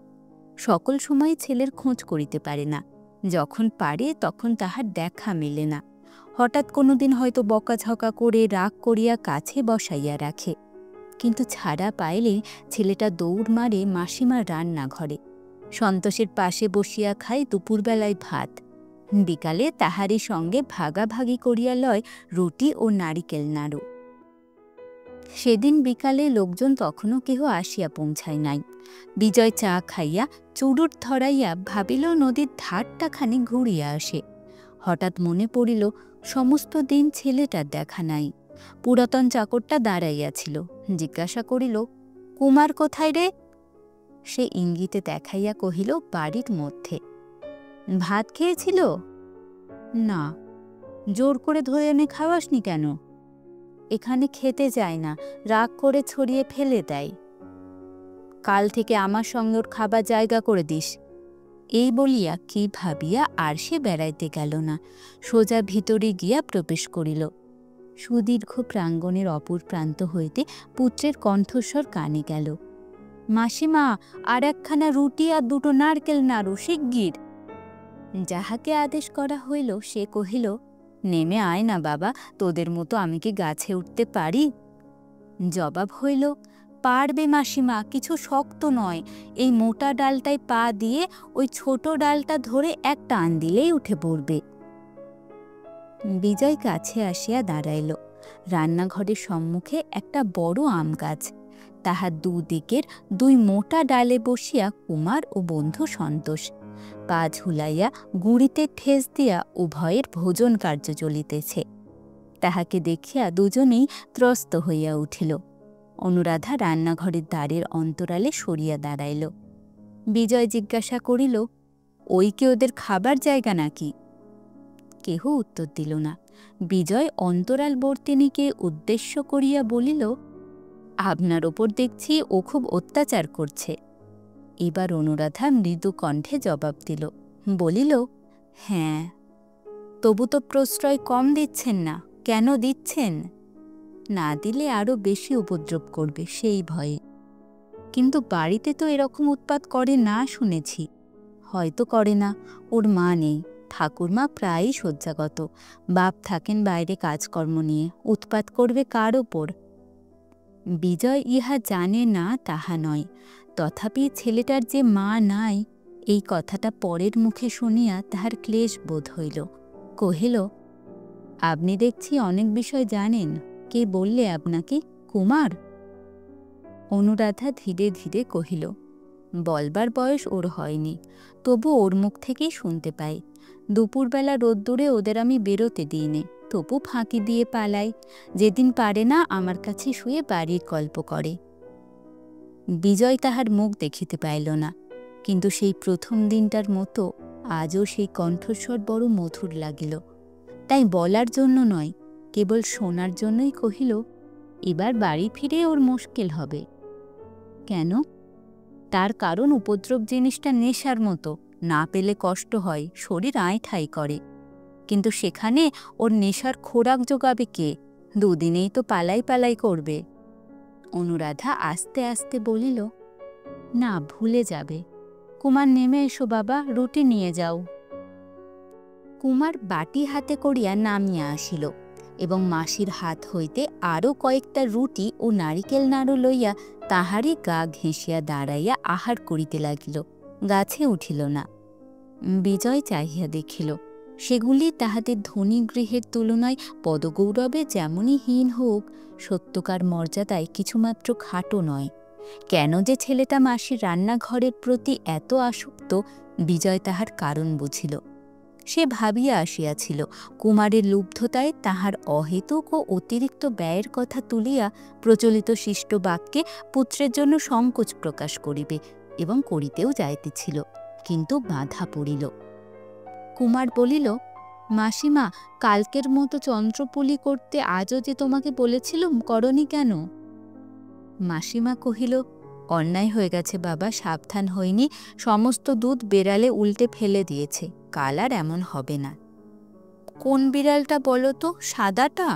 সকল সময় ছেলের খোঁজ করিতে পারে না, যখন পারে তখন তাহার দেখা মেলে না। হঠাৎ কোনোদিন হয়তো বকাঝকা করে রাগ করিয়া কাছে বসাইয়া রাখে, কিন্তু ছাড়া পাইলে ছেলেটা দৌড় মারে মাসিমার রান্নাঘরে। সন্তোষের পাশে বসিয়া খায় দুপুরবেলায় ভাত, বিকালে তাহারই সঙ্গে ভাগাভাগি করিয়া লয় রুটি ও নারিকেল নাড়ু। সেদিন বিকালে লোকজন তখনও কেহ আসিয়া পৌঁছায় নাই। বিজয় চা খাইয়া চুরুট ধরাইয়া ভাবিল নদীর ধারটা খানি ঘুরিয়া আসে। হঠাৎ মনে পড়িল সমস্ত দিন ছেলেটার দেখা নাই। পুরাতন চাকরটা দাঁড়াইয়াছিল, জিজ্ঞাসা করিল, কুমার কোথায় রে? সে ইঙ্গিতে দেখাইয়া কহিল, বাড়ির মধ্যে। ভাত খেয়েছিল? না। জোর করে ধরে এনে খাওয়াসনি কেন? এখানে খেতে যায় না, রাগ করে ছড়িয়ে ফেলে দেয়। কাল থেকে আমার সঙ্গে ওর খাবার জায়গা করে দিস। এই বলিয়া কি ভাবিয়া আর সে বেড়াইতে গেল না, সোজা ভিতরে গিয়া প্রবেশ করিল। সুদীর্ঘ প্রাঙ্গণের অপর প্রান্ত হইতে পুত্রের কণ্ঠস্বর কানে গেল, মাসিমা, আর 1খানা রুটি আর 2টো নারকেল নাড়ু, শিগগির। যাহাকে আদেশ করা হইল সে কহিল, নেমে আয় না বাবা, তোদের মতো আমি কি গাছে উঠতে পারি? জবাব হইল, পারবে মাসিমা, কিছু শক্ত নয়, এই মোটা ডালটায় পা দিয়ে ওই ছোট ডালটা ধরে এক টান দিলেই উঠে পড়বে। বিজয় কাছে আসিয়া দাঁড়াইল। রান্নাঘরের সম্মুখে একটা বড় আম গাছ, তাহার দুদিকের 2 মোটা ডালে বসিয়া কুমার ও বন্ধু সন্তোষ। পা ঝুলাইয়া গুঁড়িতে ঠেস দিয়া উভয়ের ভোজন কার্য চলিতেছে। তাহাকে দেখিয়া দুজনেই ত্রস্ত হইয়া উঠিল। অনুরাধা রান্নাঘরের দ্বারের অন্তরালে সরিয়া দাঁড়াইল। বিজয় জিজ্ঞাসা করিল, ওই কি ওদের খাবার জায়গা নাকি? কেহ উত্তর দিল না। বিজয় অন্তরালবর্তিনীকে উদ্দেশ্য করিয়া বলিল, আপনার ওপর দেখছি ও খুব অত্যাচার করছে। এবার অনুরাধা মৃদু কণ্ঠে জবাব দিল, বলিল, হ্যাঁ। তবু তো প্রশ্রয় কম দিচ্ছেন না, কেন দিচ্ছেন? না দিলে আরও বেশি উপদ্রব করবে সেই ভয়ে। কিন্তু বাড়িতে তো এরকম উৎপাত করে না শুনেছি। হয়তো করে না, ওর মা নেই, ঠাকুরমা প্রায়ই শয্যাগত, বাপ থাকেন বাইরে কাজকর্ম নিয়ে, উৎপাত করবে কার ওপর? বিজয় ইহা জানে না তাহা নয়, তথাপি ছেলেটার যে মা নাই এই কথাটা পরের মুখে শুনিয়া তাহার ক্লেশ বোধ হইল। কহিল, আপনি দেখছি অনেক বিষয় জানেন, কে বললে আপনাকে? কুমার? অনুরাধা ধীরে ধীরে কহিল, বলবার বয়স ওর হয়নি, তবু ওর মুখ থেকেই শুনতে পাই। দুপুরবেলা রোদ্দুরে ওদের আমি বেরোতে দিইনি, তবু ফাঁকি দিয়ে পালাই। যেদিন পারে না আমার কাছে শুয়ে বাড়ির গল্প করে। বিজয় তাহার মুখ দেখিতে পাইল না, কিন্তু সেই প্রথম দিনটার মতো আজও সেই কণ্ঠস্বর বড় মধুর লাগিল। তাই বলার জন্য নয়, কেবল শোনার জন্যই কহিল, এবার বাড়ি ফিরে ওর মুশকিল হবে। কেন? তার কারণ উপদ্রব জিনিসটা নেশার মতো, না পেলে কষ্ট হয়, শরীর আঁয় করে। কিন্তু সেখানে ওর নেশার খোরাক জোগাবে কে? দুদিনেই তো পালাই পালাই করবে। অনুরাধা আস্তে আস্তে বলিল, না, ভুলে যাবে। কুমার, নেমে এসো বাবা, রুটি নিয়ে যাও। কুমার বাটি হাতে করিয়া নামিয়া আসিল এবং মাসির হাত হইতে আরও কয়েকটা রুটি ও নারিকেল নাড়ু লইয়া তাহারই গা ঘেঁষিয়া দাঁড়াইয়া আহার করিতে লাগিল। গাছে উঠিল না। বিজয় চাহিয়া দেখিল, সেগুলি তাহাদের ধনী গৃহের তুলনায় পদগৌরবে যেমনই হীন হোক, সত্যকার মর্যাদায় কিছুমাত্র খাটো নয়। কেন যে ছেলেটা মাসির রান্নাঘরের প্রতি এত আসক্ত, বিজয় তাহার কারণ বুঝিল। সে ভাবিয়া আসিয়াছিল, কুমারের লুব্ধতায় তাহার অহেতুক ও অতিরিক্ত ব্যয়ের কথা তুলিয়া প্রচলিত শিষ্ট বাক্যে পুত্রের জন্য সংকোচ প্রকাশ করিবে, এবং করিতেও যাইতেছিল, কিন্তু বাধা পড়িল। কুমার বলিল, মাসিমা, কালকের মতো চন্দ্রপুলি করতে আজও যে তোমাকে বলেছিলুম, করনি কেন? মাসিমা কহিল, অন্যায় হয়ে গেছে বাবা, সাবধান হইনি, সমস্ত দুধ বেড়ালে উল্টে ফেলে দিয়েছে, কাল আর এমন হবে না। কোন বিড়ালটা বলো তো, সাদাটা?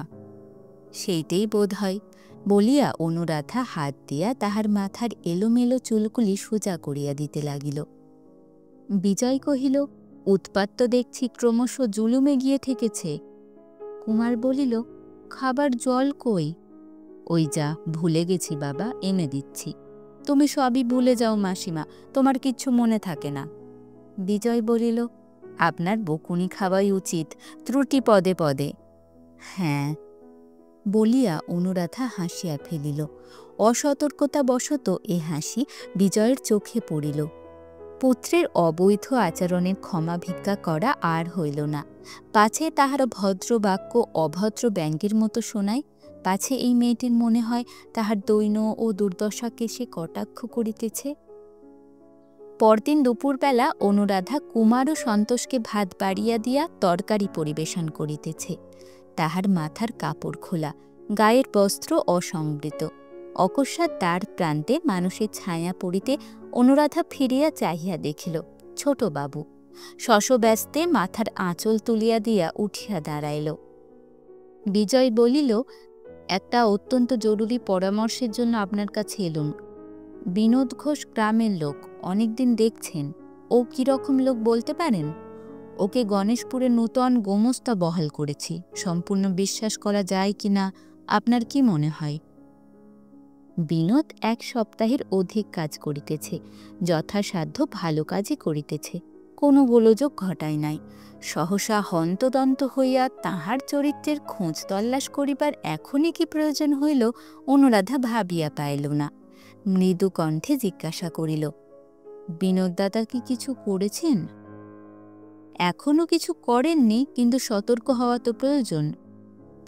সেইটেই বোধ হয়, বলিয়া অনুরাধা হাত দিয়া তাহার মাথার এলোমেলো চুলগুলি সোজা করিয়া দিতে লাগিল। বিজয় কহিল, উৎপাত তো দেখছি ক্রমশ জুলুমে গিয়ে ঠেকেছে। কুমার বলিল, খাবার জল কই? ওই যা, ভুলে গেছি বাবা, এনে দিচ্ছি। তুমি সবই ভুলে যাও মাসিমা, তোমার কিচ্ছু মনে থাকে না। বিজয় বলিল, আপনার বকুনি খাওয়াই উচিত, ত্রুটি পদে পদে। হ্যাঁ, বলিয়া অনুরাধা হাসিয়া ফেলিল। অসতর্কতা বশত এ হাসি বিজয়ের চোখে পড়িল। পুত্রের অবৈধ আচরণের ক্ষমা ভিক্ষা করা আর হইল না। পাছে তাহার ভদ্র বাক্য অভদ্র ব্যঙ্গের মতো শোনায়, পাছে এই মেয়েটির মনে হয় তাহার দৈন্য ও দুর্দশাকে সে কটাক্ষ করিতেছে। পরদিন দুপুরবেলা অনুরাধা কুমার ও সন্তোষকে ভাত বাড়িয়া দিয়া তরকারি পরিবেশন করিতেছে। তাহার মাথার কাপড় খোলা, গায়ের বস্ত্র অসংবৃত। অকস্মাৎ দ্বার প্রান্তে মানুষের ছায়া পড়িতে অনুরাধা ফিরিয়া চাহিয়া দেখিল, ছোট বাবু শশব্যস্তে মাথার আঁচল তুলিয়া দিয়া উঠিয়া দাঁড়াইল। বিজয় বলিল, একটা অত্যন্ত জরুরি পরামর্শের জন্য আপনার কাছে এলুম। বিনোদ ঘোষ গ্রামের লোক, অনেকদিন দেখছেন। ও কিরকম লোক বলতে পারেন? ওকে গণেশপুরে নূতন গোমস্তা বহাল করেছি, সম্পূর্ণ বিশ্বাস করা যায় কিনা আপনার কি মনে হয়? বিনোদ 1 সপ্তাহের অধিক কাজ করিতেছে, যথাসাধ্য ভালো কাজই করিতেছে, কোনো গোলযোগ ঘটায় নাই। সহসা হন্তদন্ত হইয়া তাহার চরিত্রের খোঁজ তল্লাশ করিবার এখনই কি প্রয়োজন হইল, অনুরাধা ভাবিয়া পাইল না। মৃদু কণ্ঠে জিজ্ঞাসা করিল, বিনোদ দাদা কি কিছু করেছেন? এখনো কিছু করেননি, কিন্তু সতর্ক হওয়া তো প্রয়োজন।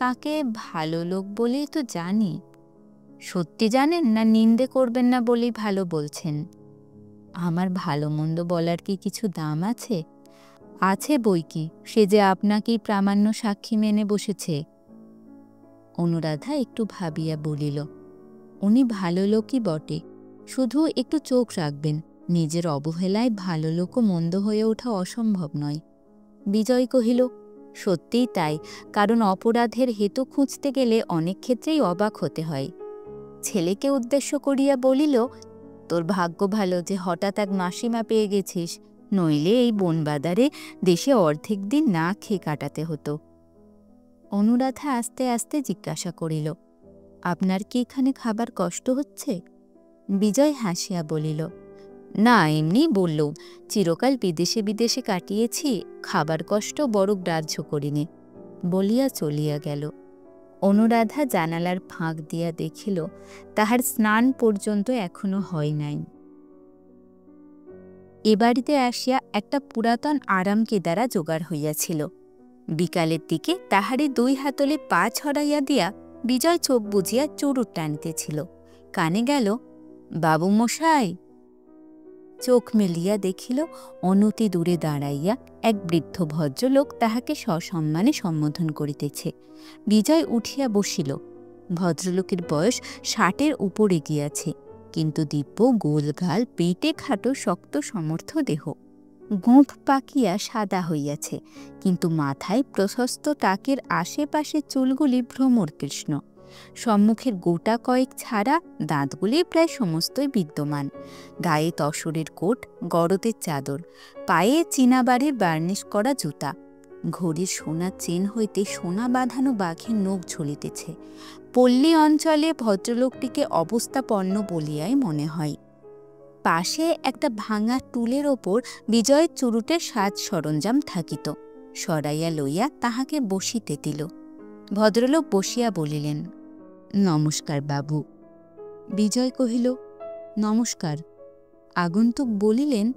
তাকে ভালো লোক বলেই তো জানি। সত্যি জানেন না নিন্দে করবেন না বলেই ভালো বলছেন? আমার ভালো মন্দ বলার কি কিছু দাম আছে? আছে বই কি, সে যে আপনাকেই প্রামাণ্য সাক্ষী মেনে বসেছে। অনুরাধা একটু ভাবিয়া বলিল, উনি ভালো লোকই বটে, শুধু একটু চোখ রাখবেন, নিজের অবহেলায় ভালো লোকও মন্দ হয়ে ওঠা অসম্ভব নয়। বিজয় কহিল, সত্যিই তাই, কারণ অপরাধের হেতু খুঁজতে গেলে অনেক ক্ষেত্রেই অবাক হতে হয়। ছেলেকে উদ্দেশ্য করিয়া বলিল, তোর ভাগ্য ভালো যে হঠাৎ এক মাসিমা পেয়ে গেছিস, নইলে এই বনবাদারে দেশে অর্ধেক দিন না খেয়ে কাটাতে হতো। অনুরাধা আস্তে আস্তে জিজ্ঞাসা করিল, আপনার কি এখানে খাবার কষ্ট হচ্ছে? বিজয় হাসিয়া বলিল, না, এমনি বললুম, চিরকাল বিদেশে বিদেশে কাটিয়েছি, খাবার কষ্ট বড় গ্রাহ্য করিনি, বলিয়া চলিয়া গেল। অনুরাধা জানালার ফাঁক দিয়া দেখিল তাহার স্নান পর্যন্ত এখনো হয় নাই। এ বাড়িতে আসিয়া একটা পুরাতন আরাম কেদারা জোগাড় হইয়াছিল। বিকালের দিকে তাহারে 2 হাতলে পা ছড়াইয়া দিয়া বিজয় চোখ বুজিয়া চুরুট টানিতেছিল। কানে গেল, বাবু মশাই। চোখ মেলিয়া দেখিল অনতি দূরে দাঁড়াইয়া এক বৃদ্ধ ভদ্রলোক তাহাকে সসম্মানে সম্বোধন করিতেছে। বিজয় উঠিয়া বসিল। ভদ্রলোকের বয়স 60-এর উপরে গিয়াছে, কিন্তু দিব্য গোলগাল, পেটে খাটো, শক্ত সমর্থ দেহ। গোঁফ পাকিয়া সাদা হইয়াছে, কিন্তু মাথায় প্রশস্ত টাকের আশেপাশে চুলগুলি ভ্রমরকৃষ্ণ। সম্মুখের গোটা কয়েক ছাড়া দাঁতগুলি প্রায় সমস্তই বিদ্যমান। গায়ে তসরের কোট, গরদের চাদর, পায়ে চীনাবাড়ির বার্নিশ করা জুতা। ঘড়ির সোনার চেন হইতে সোনা বাঁধানো বাঘের নখ ঝুলিতেছে। পল্লী অঞ্চলে ভদ্রলোকটিকে অবস্থাপন্ন বলিয়াই মনে হয়। পাশে একটা ভাঙা টুলের ওপর বিজয়ের চুরুটের সাজ সরঞ্জাম থাকিত। সরাইয়া লইয়া তাহাকে বসিতে দিল। ভদ্রলোক বসিয়া বলিলেন, নমস্কার বাবু। বিজয় কহিল, নমস্কার। আগন্তুক বলিলেন,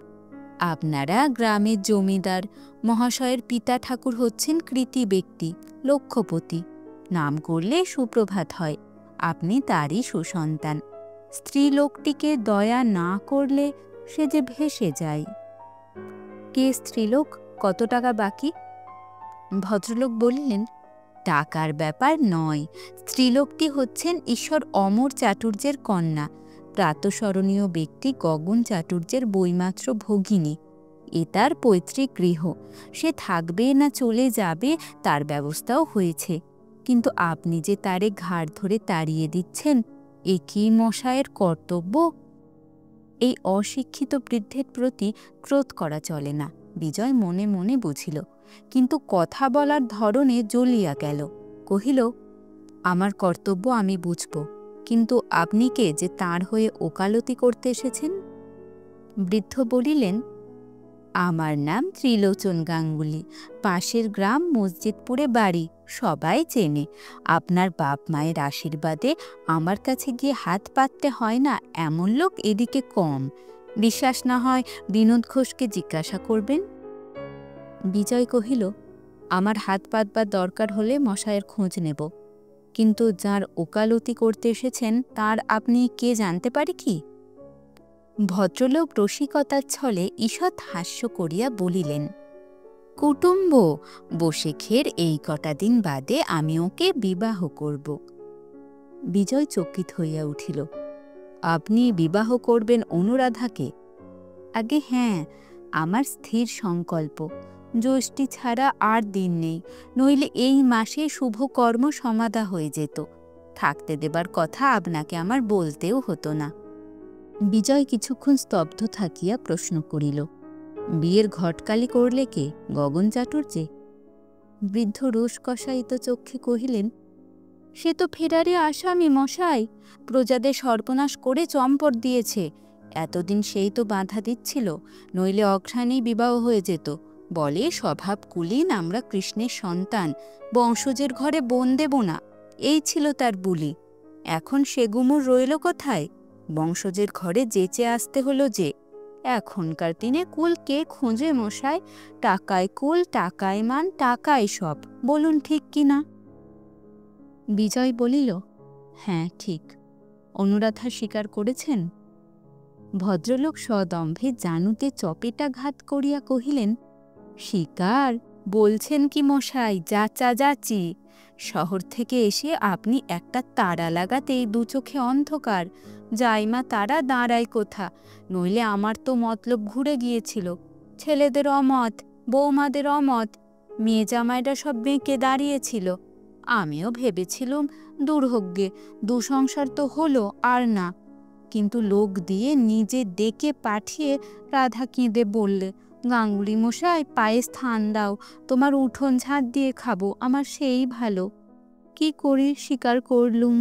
আপনারা গ্রামের জমিদার মহাশয়ের পিতা ঠাকুর হচ্ছেন কৃতি ব্যক্তি, লক্ষপতি। নাম করলে সুপ্রভাত হয়, আপনি তারই সুসন্তান। স্ত্রীলোকটিকে দয়া না করলে সে যে ভেসে যায়। কে স্ত্রীলোক? কত টাকা বাকি? ভদ্রলোক বলিলেন, টাকার ব্যাপার নয়, স্ত্রীলোকটি হচ্ছেন ঈশ্বর অমর চাটুর্যের কন্যা, প্রাতঃস্মরণীয় ব্যক্তি গগন চাটুর্যের বইমাত্র ভগিনী। এ তার পৈতৃক গৃহ, সে থাকবে না চলে যাবে তার ব্যবস্থাও হয়েছে, কিন্তু আপনি যে তারে ঘাড় ধরে তাড়িয়ে দিচ্ছেন, এ কি মশায়ের কর্তব্য? এই অশিক্ষিত বৃদ্ধের প্রতি ক্রোধ করা চলে না, বিজয় মনে মনে বুঝিল, কিন্তু কথা বলার ধরনে জ্বলিয়া গেল। কহিল, আমার কর্তব্য আমি বুঝব, কিন্তু আপনি কে যে তাঁর হয়ে ওকালতি করতে এসেছেন? বৃদ্ধ বলিলেন, আমার নাম ত্রিলোচন গাঙ্গুলি, পাশের গ্রাম মসজিদপুরে বাড়ি, সবাই চেনে। আপনার বাপ মায়ের আশীর্বাদে আমার কাছে গিয়ে হাত পাততে হয় না এমন লোক এদিকে কম। বিশ্বাস না হয় বিনোদ ঘোষকে জিজ্ঞাসা করবেন। বিজয় কহিল, আমার হাত পাতবার দরকার হলে মশায়ের খোঁজ নেব, কিন্তু যার ওকালতি করতে এসেছেন তার আপনি কে জানতে পারি কি? ভদ্রলোক রসিকতার ছলে ঈষৎ হাস্য করিয়া বলিলেন, কুটুম্ব, বসে খের এই কটা দিন বাদে আমি ওকে বিবাহ করব। বিজয় চকিত হইয়া উঠিল। আপনি বিবাহ করবেন অনুরাধাকে? আগে হ্যাঁ, আমার স্থির সংকল্প। জ্যৈষ্ঠী ছাড়া আর দিন নেই, নইলে এই মাসে শুভকর্ম সমাধা হয়ে যেত। থাকতে দেবার কথা আপনাকে আমার বলতেও হতো না। বিজয় কিছুক্ষণ স্তব্ধ থাকিয়া প্রশ্ন করিল, বিয়ের ঘটকালি করলে কে, গগন চাটুর্যে? বৃদ্ধ রোষকষায়িত চক্ষে কহিলেন, সে তো ফেরারে আসামি মশাই, প্রজাদের সর্বনাশ করে চম্পট দিয়েছে। এতদিন সেই তো বাধা দিচ্ছিল, নইলে অঘ্রাণেই বিবাহ হয়ে যেত। বলে স্বভাব কুলীন, আমরা কৃষ্ণের সন্তান, বংশজের ঘরে বোন দেব না, এই ছিল তার বুলি। এখন সে গুমর রইল কোথায়? বংশজের ঘরে যেচে আসতে হলো যে। এখনকার দিনে কুল কে খোঁজে মশাই? টাকায় কুল, টাকায় মান, টাকায় সব, বলুন ঠিক কি না? বিজয় বলিল, হ্যাঁ ঠিক। অনুরাধা স্বীকার করেছেন? ভদ্রলোক সদম্ভে জানুতে চপেটাঘাত করিয়া কহিলেন, স্বীকার বলছেন কি মশাই, যাচি। শহর থেকে এসে আপনি একটা তারা লাগাতেই দু চোখে অন্ধকার। যাইমা তারা দাঁড়ায় কোথা, নইলে আমার তো মতলব ঘুরে গিয়েছিল। ছেলেদের অমত, বৌমাদের অমত, মেয়ে জামাইরা সব বেঁকে দাঁড়িয়েছিল। আমিও ভেবেছিলুম দূর হোক গে, দুঃসংসার তো হলো আর না। কিন্তু লোক দিয়ে নিজে ডেকে পাঠিয়ে রাধা কেঁদে বললে, গাঙ্গুলি মশাই পায়ে স্থান দাও, তোমার উঠোন ঝাঁট দিয়ে খাবো, আমার সেই ভালো। কি করি, স্বীকার করলুম।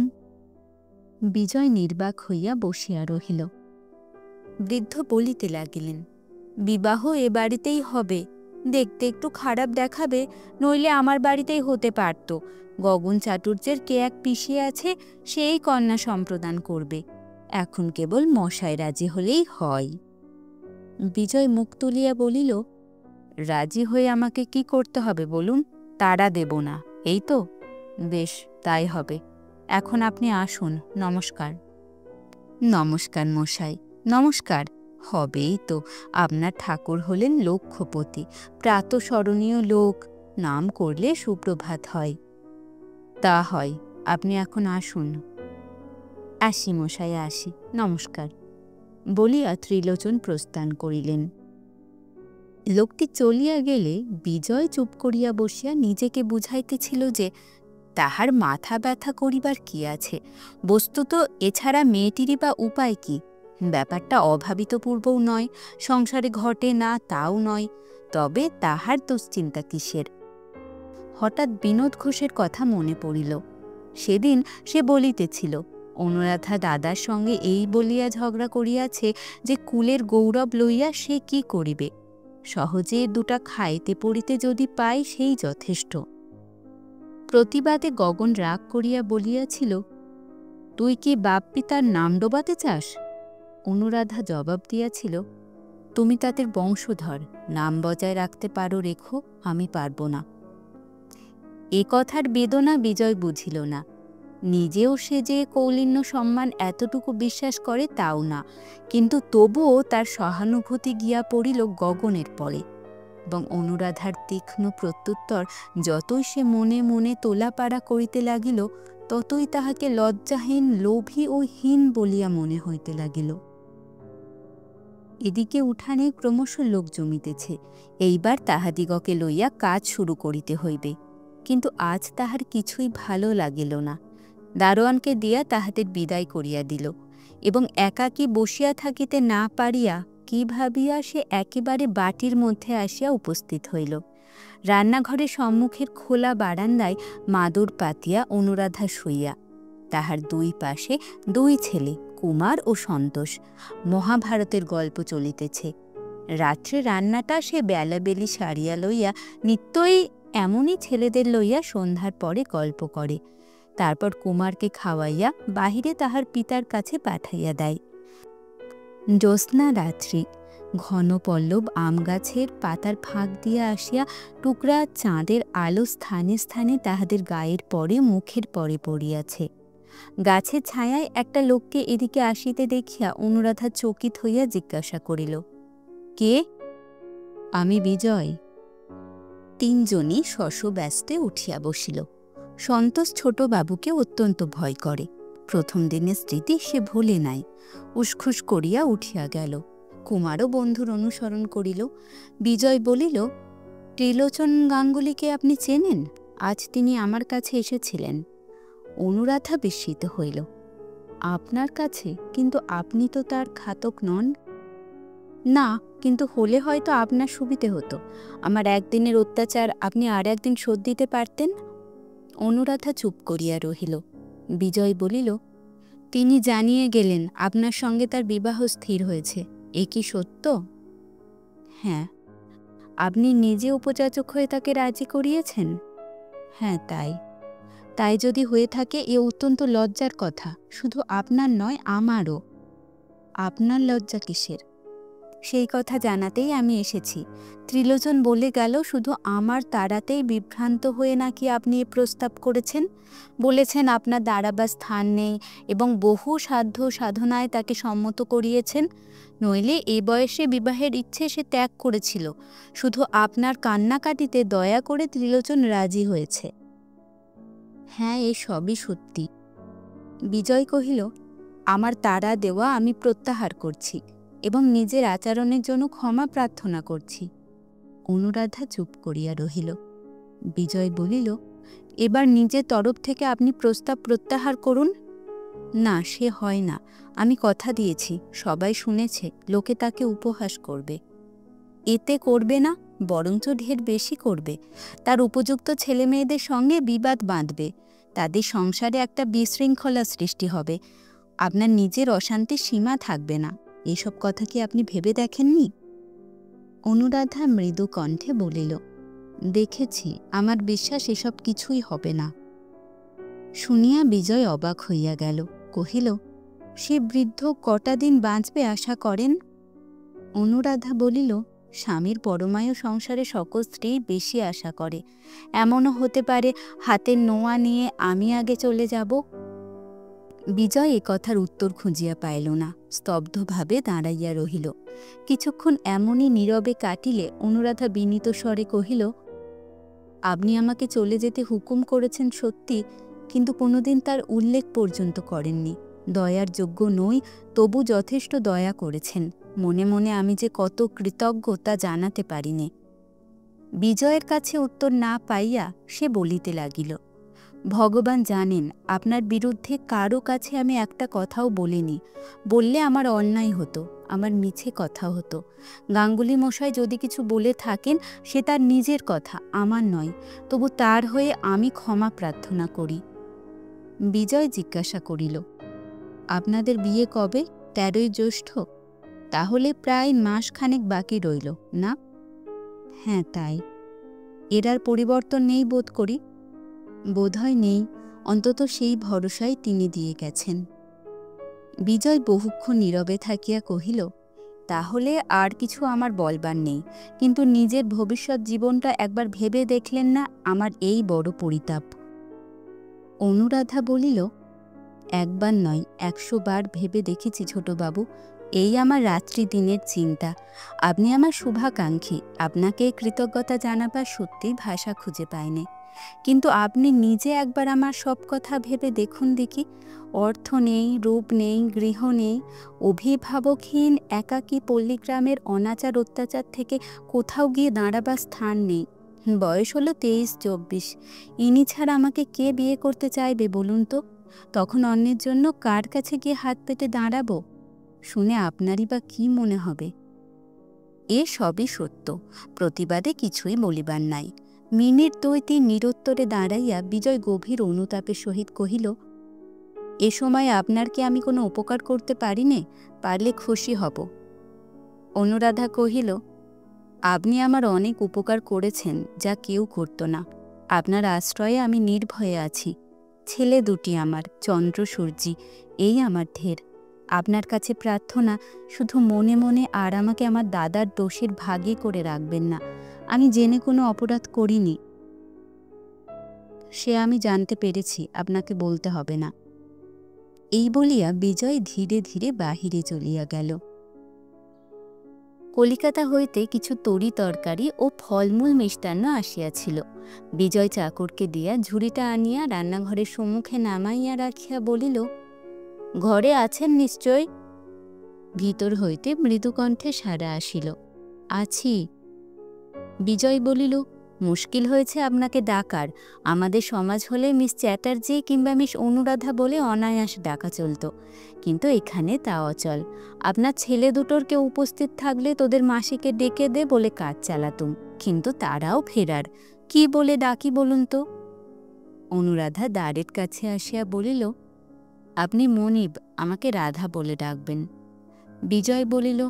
বিজয় নির্বাক হইয়া বসিয়া রহিল। বৃদ্ধ বলিতে লাগিলেন, বিবাহ এ বাড়িতেই হবে। দেখতে একটু খারাপ দেখাবে, নইলে আমার বাড়িতেই হতে পারত। গগন চাটুর্যের কে এক পিসি আছে, সেই কন্যা সম্প্রদান করবে। এখন কেবল মশাই রাজি হলেই হয়। বিজয় মুখ তুলিয়া বলিল, রাজি হয়ে আমাকে কি করতে হবে বলুন? তাড়া দেব না, এই তো? বেশ, তাই হবে। এখন আপনি আসুন। নমস্কার। নমস্কার মশাই, নমস্কার। হবেই তো, আপনার ঠাকুর হলেন লক্ষ্যপতি, প্রাতঃস্মরণীয় লোক, নাম করলে সুপ্রভাত হয়। তা হয়, আপনি এখন আসুন। আসি মশাই, আসি, নমস্কার বলিয়া ত্রিলোচন প্রস্থান করিলেন। লোকটি চলিয়া গেলে বিজয় চুপ করিয়া বসিয়া নিজেকে বুঝাইতেছিল যে তাহার মাথা ব্যথা করিবার কি আছে, বস্তুত এছাড়া মেয়েটিরই বা উপায় কি? ব্যাপারটা অভাবিতপূর্বও নয়, সংসারে ঘটে না তাও নয়, তবে তাহার দুশ্চিন্তা কিসের? হঠাৎ বিনোদ ঘোষের কথা মনে পড়িল। সেদিন সে বলিতেছিল, অনুরাধা দাদার সঙ্গে এই বলিয়া ঝগড়া করিয়াছে যে কুলের গৌরব লইয়া সে কি করিবে, সহজে দুটা খাইতে পড়িতে যদি পায় সেই যথেষ্ট। প্রতিবাদে গগন রাগ করিয়া বলিয়াছিল, তুই কি বাপ পিতার নাম ডোবাতে চাস? অনুরাধা জবাব দিয়াছিল, তুমি তাদের বংশধর, নাম বজায় রাখতে পারো রেখো, আমি পারব না। এ কথার বেদনা বিজয় বুঝিল না। নিজেও সে যে কৌলিন্য সম্মান এতটুকু বিশ্বাস করে তাও না, কিন্তু তবুও তার সহানুভূতি গিয়া পড়িল গগনের পরে, এবং অনুরাধার তীক্ষ্ণ প্রত্যুত্তর যতই সে মনে মনে তোলাপাড়া করিতে লাগিল, ততই তাহাকে লজ্জাহীন, লোভী ও হীন বলিয়া মনে হইতে লাগিল। এদিকে উঠানে ক্রমশ লোক জমিতেছে। এইবার তাহাদিগকে লইয়া কাজ শুরু করিতে হইবে। কিন্তু আজ তাহার কিছুই ভালো লাগিল না। দারোয়ানকে দিয়া তাহাদের বিদায় করিয়া দিল, এবং একাকী বসিয়া থাকিতে না পারিয়া কি ভাবিয়া সে একেবারে বাটির মধ্যে আসিয়া উপস্থিত হইল। রান্নাঘরের সম্মুখের খোলা বারান্দায় মাদুর পাতিয়া অনুরাধা শুইয়া, তাহার দুই পাশে দুই ছেলে, কুমার ও সন্তোষ। মহাভারতের গল্প চলিতেছে। রাত্রে রান্নাটা সে বেলাবেলি সারিয়া লইয়া নিত্যই এমনই ছেলেদের লইয়া সন্ধ্যার পরে গল্প করে, তারপর কুমারকে খাওয়াইয়া বাহিরে তাহার পিতার কাছে পাঠাইয়া দেয়। জ্যোৎস্না রাত্রি, ঘন পল্লব আম গাছের পাতার ফাঁক দিয়া আসিয়া টুকরা চাঁদের আলো স্থানে স্থানে তাহাদের গায়ের পরে মুখের পরে পড়িয়াছে। গাছের ছায়ায় একটা লোককে এদিকে আসিতে দেখিয়া অনুরাধা চকিত হইয়া জিজ্ঞাসা করিল, কে? আমি বিজয়। তিনজনই শশব্যস্তে উঠিয়া বসিল। সন্তোষ ছোট বাবুকে অত্যন্ত ভয় করে। প্রথম দিনের স্মৃতি সে ভোলে নাই। উসখুস করিয়া উঠিয়া গেল। কুমারও বন্ধুর অনুসরণ করিল। বিজয় বলিল, ত্রিলোচন গাঙ্গুলিকে আপনি চেনেন? আজ তিনি আমার কাছে এসেছিলেন। অনুরাধা বিস্মিত হইল। আপনার কাছে? কিন্তু আপনি তো তার ঘাতক নন। না, কিন্তু হলে হয়তো আপনার সুবিধে হতো। আমার একদিনের অত্যাচার আপনি আর একদিন শোধ দিতে পারতেন। অনুরাধা চুপ করিয়া রহিল। বিজয় বলিল, তিনি জানিয়ে গেলেন আপনার সঙ্গে তার বিবাহ স্থির হয়েছে, এ কি সত্য? হ্যাঁ। আপনি নিজে উপযাচক হয়ে তাকে রাজি করিয়েছেন? হ্যাঁ, তাই। তাই যদি হয়ে থাকে এ অত্যন্ত লজ্জার কথা, শুধু আপনার নয় আমারও। আপনার লজ্জা কিসের? সেই কথা জানাতেই আমি এসেছি। ত্রিলোচন বলে গেল শুধু আমার তাড়াতেই বিভ্রান্ত হয়ে নাকি আপনি এ প্রস্তাব করেছেন। বলেছেন আপনার দাঁড়াবার স্থান নেই এবং বহু সাধ্য সাধনায় তাকে সম্মত করিয়েছেন। নইলে এ বয়সে বিবাহের ইচ্ছে সে ত্যাগ করেছিল। শুধু আপনার কান্নাকাটিতে দয়া করে ত্রিলোচন রাজি হয়েছে। হ্যাঁ, এ সবই সত্যি। বিজয় কহিল, আমার তাড়া দেওয়া আমি প্রত্যাহার করছি এবং নিজের আচরণের জন্য ক্ষমা প্রার্থনা করছি। অনুরাধা চুপ করিয়া রহিল। বিজয় বলিল, এবার নিজের তরফ থেকে আপনি প্রস্তাব প্রত্যাহার করুন। না, সে হয় না। আমি কথা দিয়েছি, সবাই শুনেছে, লোকে তাকে উপহাস করবে। এতে করবে না, বরঞ্চ ঢের বেশি করবে। তার উপযুক্ত ছেলে মেয়েদের সঙ্গে বিবাদ বাঁধবে। তাদের সংসারে একটা বিশৃঙ্খলা সৃষ্টি হবে। আপনার নিজের অশান্তির সীমা থাকবে না। এসব কথা কি আপনি ভেবে দেখেননি? অনুরাধা মৃদু কণ্ঠে বলিল, দেখেছি, আমার বিশ্বাস এসব কিছুই হবে না। শুনিয়া বিজয় অবাক হইয়া গেল। কহিল, সে বৃদ্ধ কটা দিন বাঁচবে আশা করেন? অনুরাধা বলিল, স্বামীর পরমায়ু সংসারে সকল স্ত্রী বেশি আশা করে। এমনও হতে পারে হাতের নোয়া নিয়ে আমি আগে চলে যাব। বিজয় এ কথার উত্তর খুঁজিয়া পাইল না, স্তব্ধভাবে দাঁড়াইয়া রহিল। কিছুক্ষণ এমনই নীরবে কাটিলে অনুরাধা বিনীত স্বরে কহিল, আপনি আমাকে চলে যেতে হুকুম করেছেন সত্যি, কিন্তু কোনোদিন তার উল্লেখ পর্যন্ত করেননি। দয়ার যোগ্য নই, তবু যথেষ্ট দয়া করেছেন। মনে মনে আমি যে কত কৃতজ্ঞ তা জানাতে পারিনি। বিজয়ের কাছে উত্তর না পাইয়া সে বলিতে লাগিল, ভগবান জানেন, আপনার বিরুদ্ধে কারো কাছে আমি একটা কথাও বলিনি। বললে আমার অন্যায় হতো, আমার মিছে কথা হতো। গাঙ্গুলি মশাই যদি কিছু বলে থাকেন সে তার নিজের কথা, আমার নয়। তবু তার হয়ে আমি ক্ষমা প্রার্থনা করি। বিজয় জিজ্ঞাসা করিল, আপনাদের বিয়ে কবে? 13ই জ্যৈষ্ঠ? তাহলে প্রায় মাসখানেক বাকি রইল না? হ্যাঁ, তাই। এর আর পরিবর্তন নেই বোধ করি। বোধহয় নেই, অন্তত সেই ভরসাই তিনি দিয়ে গেছেন। বিজয় বহুক্ষণ নীরবে থাকিয়া কহিল, তাহলে আর কিছু আমার বলবার নেই, কিন্তু নিজের ভবিষ্যৎ জীবনটা একবার ভেবে দেখলেন না? আমার এই বড় পরিতাপ। অনুরাধা বলিল, একবার নয়, 100 বার ভেবে দেখেছি ছোটবাবু। এই আমার রাত্রি দিনের চিন্তা। আপনি আমার শুভাকাঙ্ক্ষী, আপনাকে কৃতজ্ঞতা জানাবার সত্যিই ভাষা খুঁজে পাইনি। কিন্তু আপনি নিজে একবার আমার সব কথা ভেবে দেখুন দেখি। অর্থ নেই, রূপ নেই, গৃহ নেই, অভিভাবকহীন একাকী পল্লীগ্রামের অনাচার অত্যাচার থেকে কোথাও গিয়ে দাঁড়াবার স্থান নেই। বয়স হলো 23-24। ইনি ছাড়া আমাকে কে বিয়ে করতে চাইবে বলুন তো? তখন অন্যের জন্য কার কাছে গিয়ে হাত পেতে দাঁড়াবো? শুনে আপনারই বা কি মনে হবে? এ সবই সত্য, প্রতিবাদে কিছুই বলিবার নাই। মিনিট 2-3 নিরুত্তরে দাঁড়াইয়া বিজয় গভীর অনুতাপের সহিত কহিল, এ সময় আপনার কি আমি কোনো উপকার করতে পারি নে? পারলে খুশি হব। অনুরাধা কহিল, আপনি আমার অনেক উপকার করেছেন, যা কেউ করত না। আপনার আশ্রয়ে আমি নির্ভয়ে আছি। ছেলে দুটি আমার, চন্দ্র সূর্যি, এই আমার ঢের। আপনার কাছে প্রার্থনা, শুধু মনে মনে আর আমাকে আমার দাদার দোষের ভাগী করে রাখবেন না। আমি জেনে কোনো অপরাধ করিনি, সে আমি জানতে পেরেছি, আপনাকে বলতে হবে না। এই বলিয়া বিজয় ধীরে ধীরে বাহিরে চলিয়া গেল। কলিকাতা হইতে কিছু তরি তরকারি ও ফলমূল মিষ্টান্ন আসিয়াছিল। বিজয় চাকরকে দিয়া ঝুড়িটা আনিয়া রান্নাঘরের সম্মুখে নামাইয়া রাখিয়া বলিল, ঘরে আছেন নিশ্চয়? ভিতর হইতে মৃদুকণ্ঠে সাড়া আসিল, আছি। বিজয় বলিল, মুশকিল হয়েছে আপনাকে ডাকার। আমাদের সমাজ হলে মিস চ্যাটার্জি কিংবা মিস অনুরাধা বলে অনায়াস ডাকা চলত, কিন্তু এখানে তা অচল। আপনার ছেলে দুটোর কেউ উপস্থিত থাকলে তোদের মাসিকে ডেকে দে বলে কাজ চালাতুম, কিন্তু তারাও ফেরার। কি বলে ডাকি বলুন তো? অনুরাধা দ্বারের কাছে আসিয়া বলিল, আপনি মনিব, আমাকে রাধা বলে ডাকবেন। বিজয় বলিল,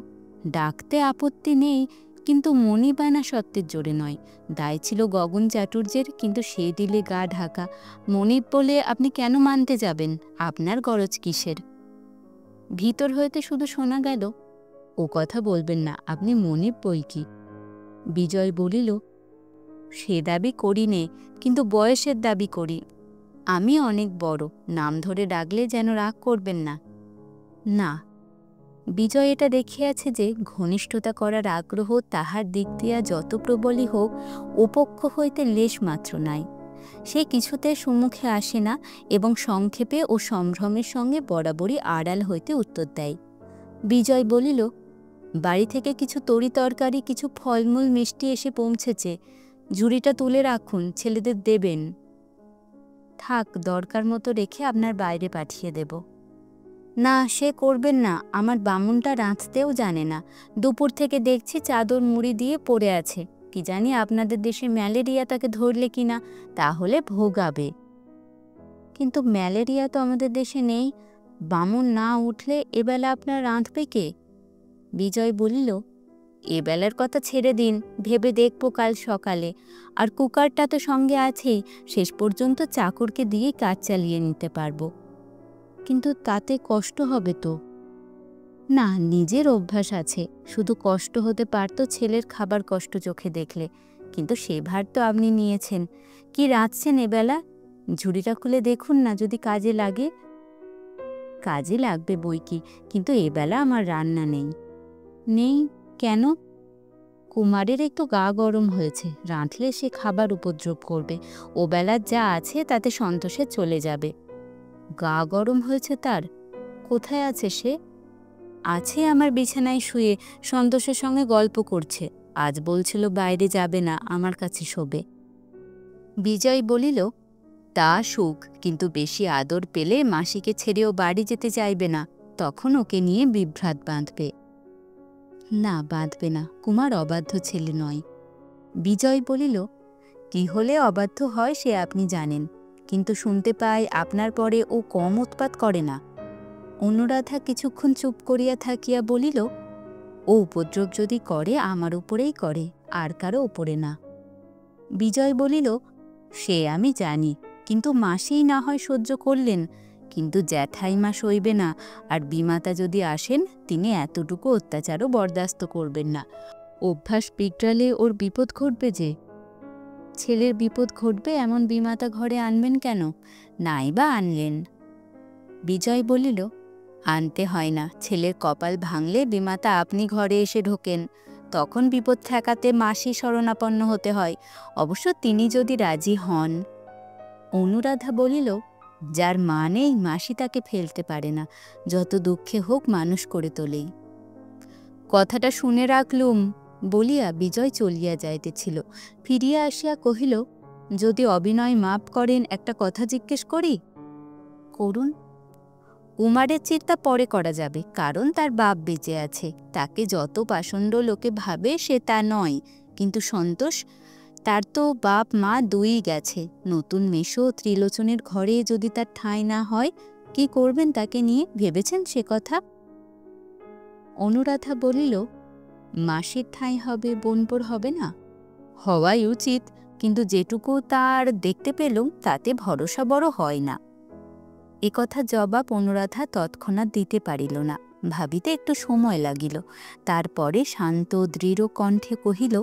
ডাকতে আপত্তি নেই, কিন্তু মণিবায়না সত্ত্বের জোরে নয়। দায় ছিল গগন চাটুর্যের, কিন্তু সে দিলে গা ঢাকা। মনিব বলে আপনি কেন মানতে যাবেন? আপনার গরজ কিসের? ভিতর হইতে শুধু শোনা গেল, ও কথা বলবেন না, আপনি মনিব বই কি। বিজয় বলিল, সে দাবি করি নে, কিন্তু বয়সের দাবি করি। আমি অনেক বড়, নাম ধরে ডাকলে যেন রাগ করবেন না। না। বিজয় এটা দেখিয়াছে যে ঘনিষ্ঠতা করার আগ্রহ তাহার দিক দিয়া যত প্রবলই হোক, উপক্ষ হইতে লেশ মাত্র নাই। সে কিছুতে সম্মুখে আসে না এবং সংক্ষেপে ও সম্ভ্রমের সঙ্গে বরাবরই আড়াল হইতে উত্তর দেয়। বিজয় বলিল, বাড়ি থেকে কিছু তরি তরকারি, কিছু ফলমূল মিষ্টি এসে পৌঁছেছে, ঝুড়িটা তুলে রাখুন, ছেলেদের দেবেন। থাক, দরকার মতো রেখে আপনার বাইরে পাঠিয়ে দেব। না, সে করবেন না, আমার বামুনটা রাঁধতেও জানে না। দুপুর থেকে দেখছি চাদর মুড়ি দিয়ে পড়ে আছে। কি জানি আপনাদের দেশে ম্যালেরিয়া তাকে ধরলে কিনা, তাহলে ভোগাবে। কিন্তু ম্যালেরিয়া তো আমাদের দেশে নেই। বামুন না উঠলে এবেলা আপনার রাঁধবে কে? বিজয় বলিল, এবেলার কথা ছেড়ে দিন, ভেবে দেখব কাল সকালে। আর কুকারটা তো সঙ্গে আছেই, শেষ পর্যন্ত চাকরকে দিয়ে কাজ চালিয়ে নিতে পারবো। কিন্তু তাতে কষ্ট হবে তো। না, নিজের অভ্যাস আছে, শুধু কষ্ট হতে পারত ছেলের খাবার কষ্ট চোখে দেখলে, কিন্তু সে ভার তো আপনি নিয়েছেন। কি রাঁধছেন এবেলা? ঝুড়িটা খুলে দেখুন না, যদি কাজে লাগে। কাজে লাগবে বই কি, কিন্তু এবেলা আমার রান্না নেই। নেই কেন? কুমারের একটু গা গরম হয়েছে, রাঁধলে সে খাবার উপদ্রব করবে। ওবেলার যা আছে তাতে সন্তোষে চলে যাবে। গা গরম হয়েছে তার? কোথায় আছে সে? আছে আমার বিছানায় শুয়ে, সন্তোষের সঙ্গে গল্প করছে। আজ বলছিল বাইরে যাবে না, আমার কাছে শোবে। বিজয় বলিল, তা সুখ, কিন্তু বেশি আদর পেলে মাসিকে ছেড়েও বাড়ি যেতে চাইবে না, তখন ওকে নিয়ে বিভ্রাট বাঁধবে। না, বাঁধবে না, কুমার অবাধ্য ছেলে নয়। বিজয় বলিল, কি হলে অবাধ্য হয় সে আপনি জানেন, কিন্তু শুনতে পাই আপনার পরে ও কম উৎপাত করে না। অনুরাধা কিছুক্ষণ চুপ করিয়া থাকিয়া বলিল, ও উপদ্রব যদি করে আমার উপরেই করে, আর কারো উপরে না। বিজয় বলিল, সে আমি জানি, কিন্তু মাসেই না হয় সহ্য করলেন, কিন্তু জ্যাঠাইমা সইবে না, আর বিমাতা যদি আসেন তিনি এতটুকু অত্যাচারও বরদাস্ত করবেন না। অভ্যাস বিগড়ালে ওর বিপদ ঘটবে যে। ছেলের বিপদ ঘটবে এমন বিমাতা ঘরে আনবেন কেন? নাই বা আনলেন। বিজয় বলিল, আনতে হয় না, ছেলের কপাল ভাঙলে বিমাতা আপনি ঘরে এসে ঢোকেন, তখন বিপদ ঠেকাতে মাসি শরণাপন্ন হতে হয়, অবশ্য তিনি যদি রাজি হন। অনুরাধা বলিল, যার মা নেই মাসি তাকে ফেলতে পারে না, যত দুঃখে হোক মানুষ করে তোলেই। কথাটা শুনে রাখলুম বলিয়া বিজয় চলিয়া যাইতেছিল। ফিরিয়া আসিয়া কহিল, যদি অবিনয় মাপ করেন একটা কথা জিজ্ঞেস করি। করুন। কুমারের চিন্তা পরে করা যাবে, কারণ তার বাপ বেঁচে আছে, তাকে যত পাষণ্ড লোকে ভাবে সে তা নয়, কিন্তু সন্তোষ, তার তো বাপ মা দুই গেছে, নতুন মেশো ত্রিলোচনের ঘরে যদি তার ঠাঁই না হয়, কি করবেন তাকে নিয়ে, ভেবেছেন সে কথা? অনুরাধা বলিল, মাসির ঠাঁই হবে, বোনপোর হবে না? হওয়াই উচিত, কিন্তু যেটুকু তার দেখতে পেলুম তাতে ভরসা বড় হয় না। এ কথা জবাব অনুরাধা তৎক্ষণাৎ দিতে পারিল না, ভাবিতে একটু সময় লাগিল। তারপরে শান্ত দৃঢ় কণ্ঠে কহিল,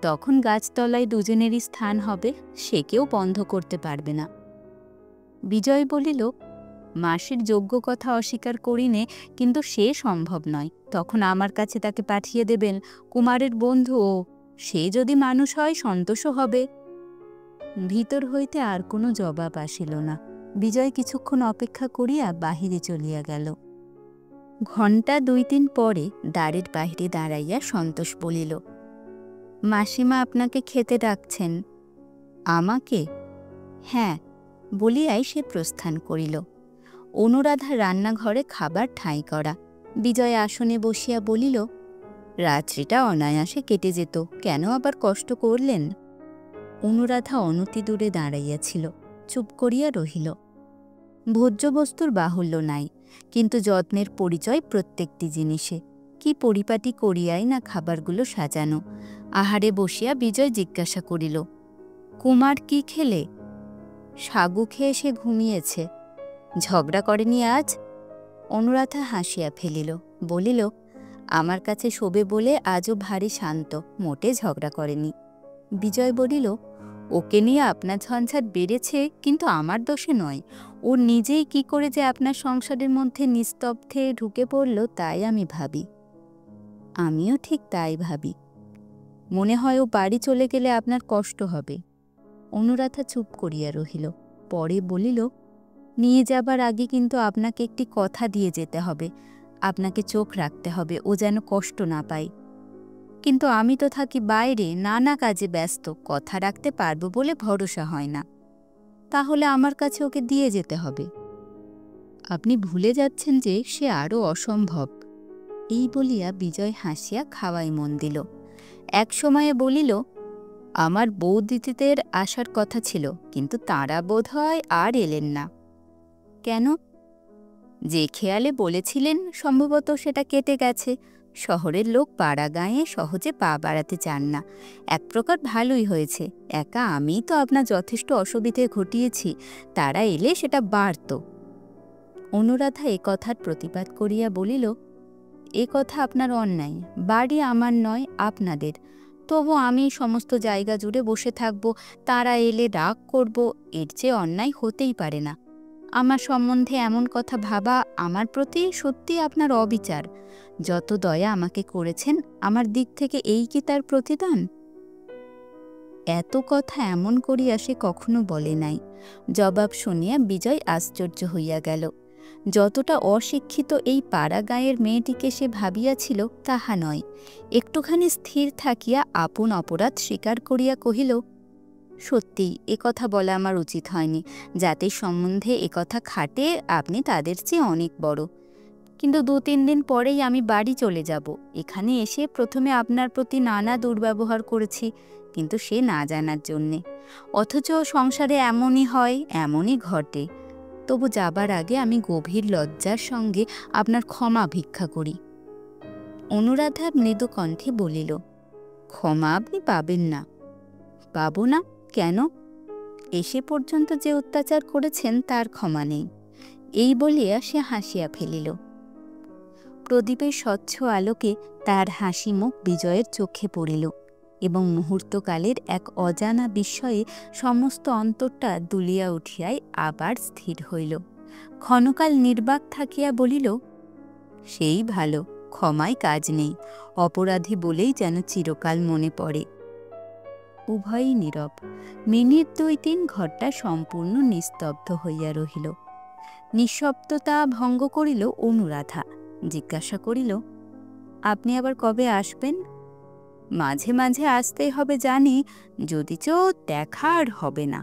তখন গাছতলায় দুজনেরই স্থান হবে, সে কেউ বন্ধ করতে পারবে না। বিজয় বলিল, মাসির যোগ্য কথা অস্বীকার করিনে, কিন্তু সে সম্ভব নয়, তখন আমার কাছে তাকে পাঠিয়ে দেবেন, কুমারের বন্ধু ও, সে যদি মানুষ হয় সন্তোষও হবে। ভিতর হইতে আর কোনো জবাব আসিল না। বিজয় কিছুক্ষণ অপেক্ষা করিয়া বাহিরে চলিয়া গেল। ঘণ্টা ২-৩ পরে দ্বারের বাহিরে দাঁড়াইয়া সন্তোষ বলিল, মাসিমা আপনাকে খেতে ডাকছেন। আমাকে? হ্যাঁ, বলিয়াই সে প্রস্থান করিল। অনুরাধা রান্নাঘরে খাবার ঠাঁই করা। বিজয় আসনে বসিয়া বলিল, রাত্রিটা অনায়াসে কেটে যেত, কেন আবার কষ্ট করলেন? অনুরাধা অনতি দূরে দাঁড়াইয়াছিল, চুপ করিয়া রহিল। ভোজ্যবস্তুর বাহুল্য নাই, কিন্তু যত্নের পরিচয় প্রত্যেকটি জিনিসে। কি পরিপাটি করিয়াই না খাবারগুলো সাজানো। আহারে বসিয়া বিজয় জিজ্ঞাসা করিল, কুমার কি খেলে? সাগু খেয়ে সে ঘুমিয়েছে। ঝগড়া করেনি আজ? অনুরাধা হাসিয়া ফেলিল, বলিল, আমার কাছে শোবে বলে আজও ভারী শান্ত, মোটে ঝগড়া করেনি। বিজয় বলিল, ওকে নিয়ে আপনার ঝঞ্ঝাট বেড়েছে, কিন্তু আমার দোষে নয়। ও নিজেই কি করে যে আপনার সংসারের মধ্যে নিস্তব্ধে ঢুকে পড়ল তাই আমি ভাবি। আমিও ঠিক তাই ভাবি। মনে হয় ও বাড়ি চলে গেলে আপনার কষ্ট হবে। অনুরাধা চুপ করিয়া রহিল। পরে বলিল, নিয়ে যাবার আগে কিন্তু আপনাকে একটি কথা দিয়ে যেতে হবে। আপনাকে চোখ রাখতে হবে, ও যেন কষ্ট না পায়। কিন্তু আমি তো থাকি বাইরে, নানা কাজে ব্যস্ত, কথা রাখতে পারবো বলে ভরসা হয় না। তাহলে আমার কাছে ওকে দিয়ে যেতে হবে। আপনি ভুলে যাচ্ছেন যে সে আরও অসম্ভব। এই বলিয়া বিজয় হাসিয়া খাওয়াই মন দিল। এক সময়ে বলিল, আমার বৌদিদিদের আসার কথা ছিল, কিন্তু তাঁরা বোধহয় আর এলেন না। কেন? যে খেয়ালে বলেছিলেন সম্ভবত সেটা কেটে গেছে। শহরের লোক পাড়া গাঁয়ে সহজে পা বাড়াতে চান না। এক প্রকার ভালোই হয়েছে, একা আমিই তো আপনার যথেষ্ট অসুবিধে ঘটিয়েছি, তারা এলে সেটা বাড়ত। অনুরাধা এ কথার প্রতিবাদ করিয়া বলিল, এ কথা আপনার অন্যায়। বাড়ি আমার নয়, আপনাদের। তবু আমি সমস্ত জায়গা জুড়ে বসে থাকব, তারা এলে রাগ করব, এর চেয়ে অন্যায় হতেই পারে না। আমার সম্বন্ধে এমন কথা ভাবা আমার প্রতি সত্যি আপনার অবিচার। যত দয়া আমাকে করেছেন, আমার দিক থেকে এই কি তার প্রতিদান? এত কথা এমন করিয়া সে কখনো বলে নাই। জবাব শুনিয়া বিজয় আশ্চর্য হইয়া গেল। যতটা অশিক্ষিত এই পাড়া গাঁয়ের মেয়েটিকে সে ভাবিয়াছিল তাহা নয়। একটুখানি স্থির থাকিয়া আপন অপরাধ স্বীকার করিয়া কহিল, সত্যিই এ কথা বলা আমার উচিত হয়নি। জাতির সম্বন্ধে এ কথা খাটে আপনি তাদের চেয়ে অনেক বড়। কিন্তু 2-3 দিন পরেই আমি বাড়ি চলে যাব। এখানে এসে প্রথমে আপনার প্রতি নানা দুর্ব্যবহার করেছি, কিন্তু সে না জানার জন্যে। অথচ সংসারে এমনই হয়, এমনই ঘটে। তবু যাবার আগে আমি গভীর লজ্জার সঙ্গে আপনার ক্ষমা ভিক্ষা করি। অনুরাধা মৃদু কণ্ঠে বলিল, ক্ষমা আপনি পাবেন না। পাব না? কেন? এসে পর্যন্ত যে অত্যাচার করেছেন তার ক্ষমা নেই। এই বলিয়া সে হাসিয়া ফেলিল। প্রদীপের স্বচ্ছ আলোকে তার হাসি মুখ বিজয়ের চোখে পড়িল এবং মুহূর্তকালের এক অজানা বিস্ময়ে সমস্ত অন্তরটা দুলিয়া উঠিয়াই আবার স্থির হইল। ক্ষণকাল নির্বাক থাকিয়া বলিল, সেই ভালো, ক্ষমায় কাজ নেই। অপরাধী বলেই যেন চিরকাল মনে পড়ে। উভয়ই নীরব। মিনিট 2-3 ঘরটা সম্পূর্ণ নিস্তব্ধ হইয়া রহিল। নিঃশব্দতা ভঙ্গ করিল অনুরাধা। জিজ্ঞাসা করিল, আপনি আবার কবে আসবেন? মাঝে মাঝে আসতেই হবে জানি, যদিচ দেখা আর হবে না।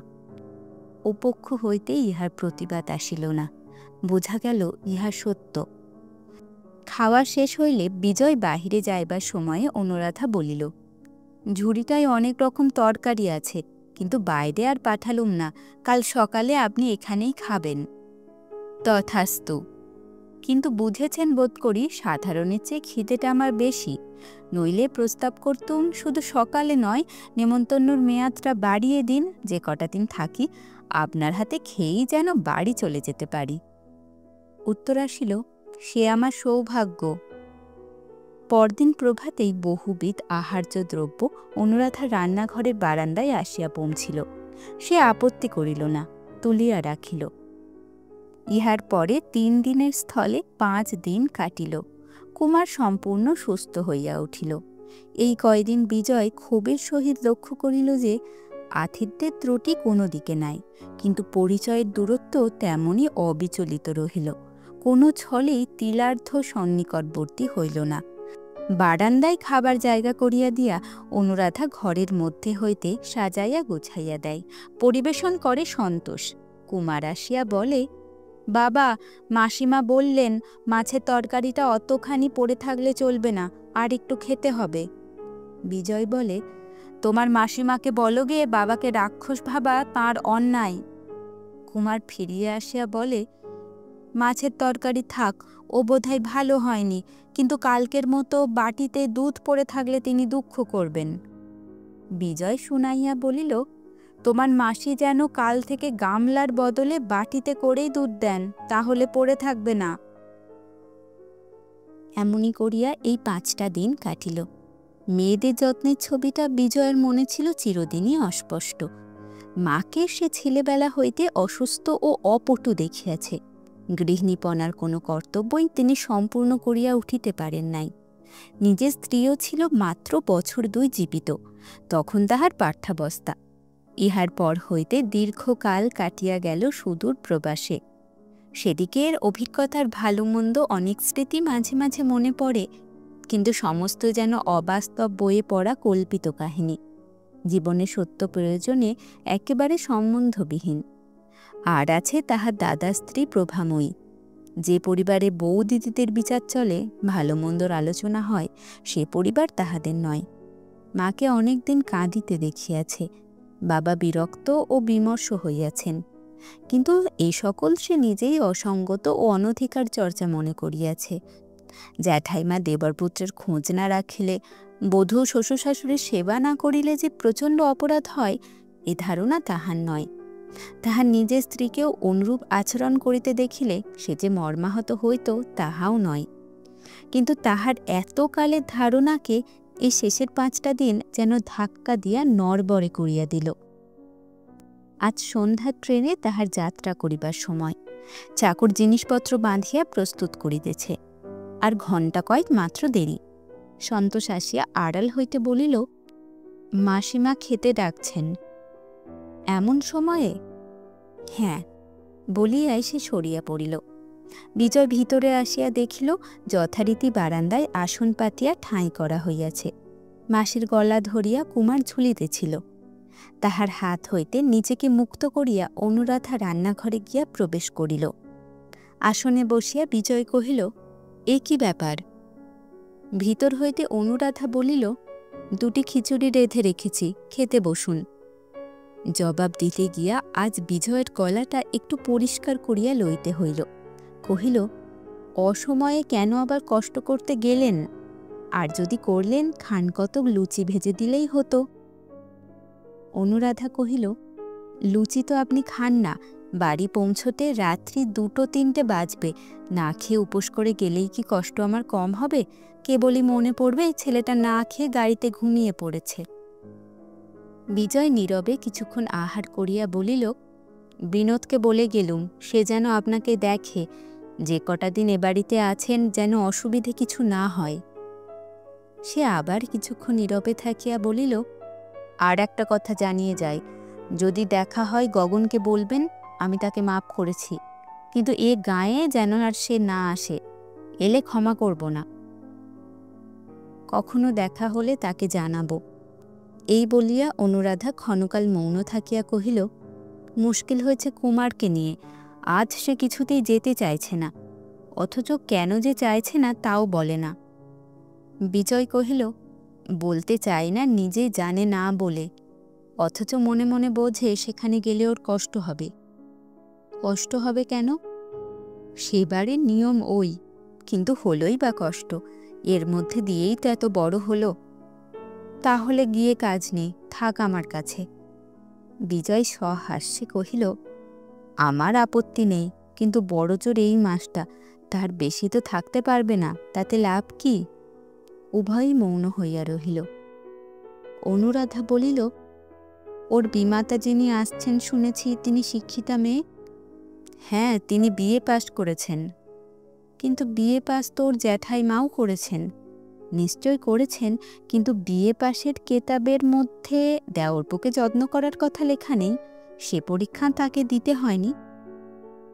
উপক্ষ হইতে ইহার প্রতিবাদ আসিল না। বোঝা গেল ইহা সত্য। খাওয়া শেষ হইলে বিজয় বাহিরে যাইবার সময়ে অনুরাধা বলিল, ঝুড়িটায় অনেক রকম তরকারি আছে, কিন্তু বাইরে আর পাঠালুম না। কাল সকালে আপনি এখানেই খাবেন। তথাস্তু। কিন্তু বুঝেছেন বোধ করি সাধারণের চেয়ে খিদেটা আমার বেশি। নইলে প্রস্তাব করতুম শুধু সকালে নয়, নেমন্তন্নর মেয়াদটা বাড়িয়ে দিন, যে কটা দিন থাকি আপনার হাতে খেয়েই যেন বাড়ি চলে যেতে পারি। উত্তর আসিল, সে আমার সৌভাগ্য। পরদিন প্রভাতেই বহুবিধ আহার্য দ্রব্য অনুরাধার রান্নাঘরের বারান্দায় আসিয়া পৌঁছিল। সে আপত্তি করিল না, তুলিয়া রাখিল। ইহার পরে 3 দিনের স্থলে 5 দিন কাটিল। কুমার সম্পূর্ণ সুস্থ হইয়া উঠিল। এই কয়দিন বিজয় ক্ষোভের সহিত লক্ষ্য করিল যে আতিথ্যের ত্রুটি কোনো দিকে নাই, কিন্তু পরিচয়ের দূরত্ব তেমনই অবিচলিত রহিল। কোনো ছলেই তিলার্ধ সন্নিকটবর্তী হইল না। বারান্দায় খাবার জায়গা করিয়া দিয়া অনুরাধা ঘরের মধ্যে হইতে সাজাইয়া গুছাইয়া দেয়। পরিবেশন করে সন্তোষ। কুমার আসিয়া বলে, বাবা, মাসিমা বললেন মাছের তরকারিটা অতখানি পড়ে থাকলে চলবে না, আর একটু খেতে হবে। বিজয় বলে, তোমার মাসিমাকে বলো গে বাবাকে রাক্ষস ভাবা তাঁর অন্যায়। কুমার ফিরিয়া আসিয়া বলে, মাছের তরকারি থাক, ও বোধহয় ভালো হয়নি, কিন্তু কালকের মতো বাটিতে দুধ পড়ে থাকলে তিনি দুঃখ করবেন। বিজয় শুনাইয়া বলিল, তোমার মাসি যেন কাল থেকে গামলার বদলে বাটিতে করেই দুধ দেন, তাহলে পড়ে থাকবে না। এমনই করিয়া এই 5টা দিন কাটিল। মেয়েদের যত্নের ছবিটা বিজয়ের মনে ছিল চিরদিনই অস্পষ্ট। মাকে সে ছেলেবেলা হইতে অসুস্থ ও অপটু দেখিয়াছে। গৃহিণীপনার কোনো কর্তব্যই তিনি সম্পূর্ণ করিয়া উঠিতে পারেন নাই। নিজের স্ত্রীও ছিল মাত্র বছর 2 জীবিত, তখন তাহার পাঠ্যাবস্থা। ইহার পর হইতে দীর্ঘকাল কাটিয়া গেল সুদূর প্রবাসে। সেদিকের অভিজ্ঞতার ভালো মন্দ অনেক স্মৃতি মাঝে মাঝে মনে পড়ে, কিন্তু সমস্ত যেন অবাস্তব বইয়ে পড়া কল্পিত কাহিনী, জীবনে সত্য প্রয়োজনে একেবারে সম্বন্ধবিহীন। আর আছে তাহার দাদার স্ত্রী প্রভাময়ী। যে পরিবারে বউ দিদিদের বিচার চলে, ভালো মন্দর আলোচনা হয়, সে পরিবার তাহাদের নয়। মাকে অনেকদিন কাঁদিতে দেখিয়াছে, বাবা বিরক্ত ও বিমর্ষ হইয়াছেন, কিন্তু এই সকল সে নিজেই অসঙ্গত ও অনধিকার চর্চা মনে করিয়াছে। জ্যাঠাইমা দেবরপুত্রের খোঁজ না রাখিলে, বধূ শ্বশুর শাশুড়ির সেবা না করিলে যে প্রচণ্ড অপরাধ হয়, এ ধারণা তাহার নয়। তাহার নিজের স্ত্রীকেও অনুরূপ আচরণ করিতে দেখিলে সে যে মর্মাহত হইত তাহাও নয়। কিন্তু তাহার এতকালের ধারণাকে এই শেষের 5টা দিন যেন ধাক্কা দিয়া নড়বড়ে করিয়া দিল। আজ সন্ধ্যার ট্রেনে তাহার যাত্রা করিবার সময়। চাকর জিনিসপত্র বাঁধিয়া প্রস্তুত করিতেছে, আর ঘণ্টা কয়েক মাত্র দেরি। সন্তোষ আসিয়া আড়াল হইতে বলিল, মাসিমা খেতে ডাকছেন। এমন সময়ে? হ্যাঁ, বলিয়াই সে সরিয়া পড়িল। বিজয় ভিতরে আসিয়া দেখিল যথারীতি বারান্দায় আসন পাতিয়া ঠাঁই করা হইয়াছে। মাসির গলা ধরিয়া কুমার ঝুলিতেছিল। তাহার হাত হইতে নিজেকে মুক্ত করিয়া অনুরাধা রান্নাঘরে গিয়া প্রবেশ করিল। আসনে বসিয়া বিজয় কহিল, এ কি ব্যাপার? ভিতর হইতে অনুরাধা বলিল, 2টি খিচুড়ি রেঁধে রেখেছি, খেতে বসুন। জবাব দিতে গিয়া আজ বিজয়ের গলাটা একটু পরিষ্কার করিয়া লইতে হইল। কহিল, অসময়ে কেন আবার কষ্ট করতে গেলেন? আর যদি করলেন, খান কতক লুচি ভেজে দিলেই হতো। অনুরাধা কহিল, লুচি তো আপনি খান না, বাড়ি পৌঁছতে রাত্রি 2-3টে বাজবে। না খেয়ে উপোস করে গেলেই কি কষ্ট আমার কম হবে? কেবলই মনে পড়বে ছেলেটা না খেয়ে গাড়িতে ঘুমিয়ে পড়েছে। বিজয় নীরবে কিছুক্ষণ আহার করিয়া বলিল, বিনোদকে বলে গেলুম সে যেন আপনাকে দেখে, যে কটা দিন এ বাড়িতে আছেন যেন অসুবিধে কিছু না হয়। সে আবার কিছুক্ষণ নীরবে থাকিয়া বলিল, আর একটা কথা জানিয়ে যাই, যদি দেখা হয় গগনকে বলবেন আমি তাকে মাপ করেছি, কিন্তু এ গায়ে যেন আর সে না আসে, এলে ক্ষমা করব না। কখনো দেখা হলে তাকে জানাবো। এই বলিয়া অনুরাধা ক্ষণকাল মৌন থাকিয়া কহিল, মুশকিল হয়েছে কুমারকে নিয়ে। আজ সে কিছুতেই যেতে চাইছে না, অথচ কেন যে চাইছে না তাও বলে না। বিজয় কহিল, বলতে চাই না, নিজে জানে না বলে, অথচ মনে মনে বোঝে সেখানে গেলে ওর কষ্ট হবে। কষ্ট হবে কেন? সেবারের নিয়ম ওই, কিন্তু হলোই বা কষ্ট, এর মধ্যে দিয়েই তো এত বড় হলো। তাহলে গিয়ে কাজ নেই, থাক আমার কাছে। বিজয় সহাস্যে কহিল, আমার আপত্তি নেই, কিন্তু বড়জোর এই মাসটা, তার বেশি তো থাকতে পারবে না, তাতে লাভ কি? উভয়ই মৌন হইয়া রহিল। অনুরাধা বলিল, ওর বিমাতা যিনি আসছেন শুনেছি তিনি শিক্ষিতা মেয়ে। হ্যাঁ, তিনি বিএ পাস করেছেন। কিন্তু বিএ পাস তো ওর জ্যাঠাইমাও করেছেন। নিশ্চয় করেছেন, কিন্তু বিএ পাশের কেতাবের মধ্যে দেওরপোকে যত্ন করার কথা লেখা নেই, সে পরীক্ষা তাকে দিতে হয়নি।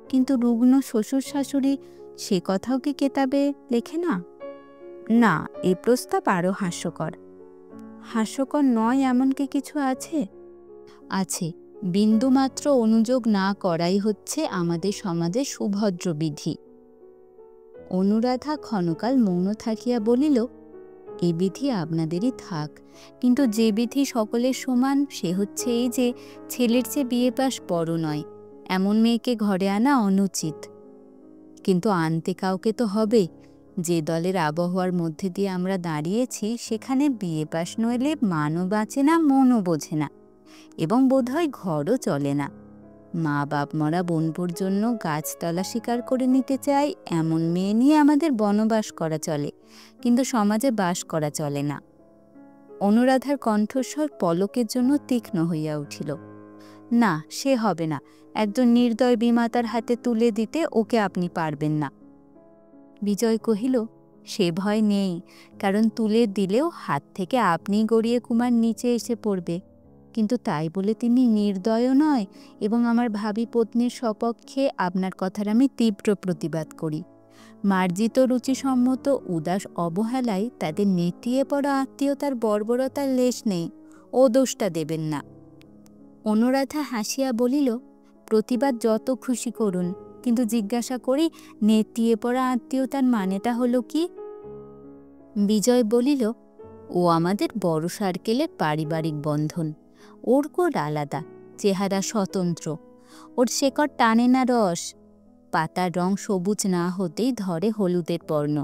কিন্তু রুগ্ন শ্বশুর শাশুড়ি, সে কথাও কি কেতাবে লেখে না? না, এই প্রস্তাব আরও হাস্যকর। হাস্যকর নয় এমন কি কিছু আছে? আছে, বিন্দুমাত্র অনুযোগ না করাই হচ্ছে আমাদের সমাজের সুভদ্র বিধি। অনুরাধা ক্ষণকাল মৌন থাকিয়া বলিল, এ বিধি আপনাদেরই থাক, কিন্তু যে বিধি সকলের সমান সে হচ্ছে এই যে ছেলের চেয়ে বিএ পাস বড় নয়, এমন মেয়েকে ঘরে আনা অনুচিত। কিন্তু আনতে কাউকে তো হবে। যে দলের আবহাওয়ার মধ্যে দিয়ে আমরা দাঁড়িয়েছি সেখানে বিএ পাস নইলে মানও বাঁচে না, মনও বোঝে না, এবং বোধহয় ঘরও চলে না। মা বাপ মরা বোনপুর জন্য গাছতলা শিকার করে নিতে চাই এমন মেয়ে নিয়ে আমাদের বনবাস করা চলে, কিন্তু সমাজে বাস করা চলে না। অনুরাধার কণ্ঠস্বর পলকের জন্য তীক্ষ্ণ হইয়া উঠিল। না, সে হবে না। একজন নির্দয় বিমাতার হাতে তুলে দিতে ওকে আপনি পারবেন না। বিজয় কহিল, সে ভয় নেই, কারণ তুলে দিলেও হাত থেকে আপনি গড়িয়ে কুমার নিচে এসে পড়বে। কিন্তু তাই বলে তিনি নির্দয়ও নয়, এবং আমার ভাবী পত্নীর সপক্ষে আপনার কথার আমি তীব্র প্রতিবাদ করি। মার্জিত রুচিসম্মত উদাস অবহেলায় তাদের নেতিয়ে পড়া আত্মীয়তার বর্বরতার লেশ নেই, ও দোষটা দেবেন না। অনুরাধা হাসিয়া বলিল, প্রতিবাদ যত খুশি করুন, কিন্তু জিজ্ঞাসা করি নেতিয়ে পড়া আত্মীয়তার মানেটা হলো কি? বিজয় বলিল, ও আমাদের বড় সার্কেলের পারিবারিক বন্ধন। ওর কোড আলাদা, চেহারা স্বতন্ত্র, ওর শেকড় টানে না রস। পাতার রং সবুজ না হতেই ধরে হলুদের বর্ণ।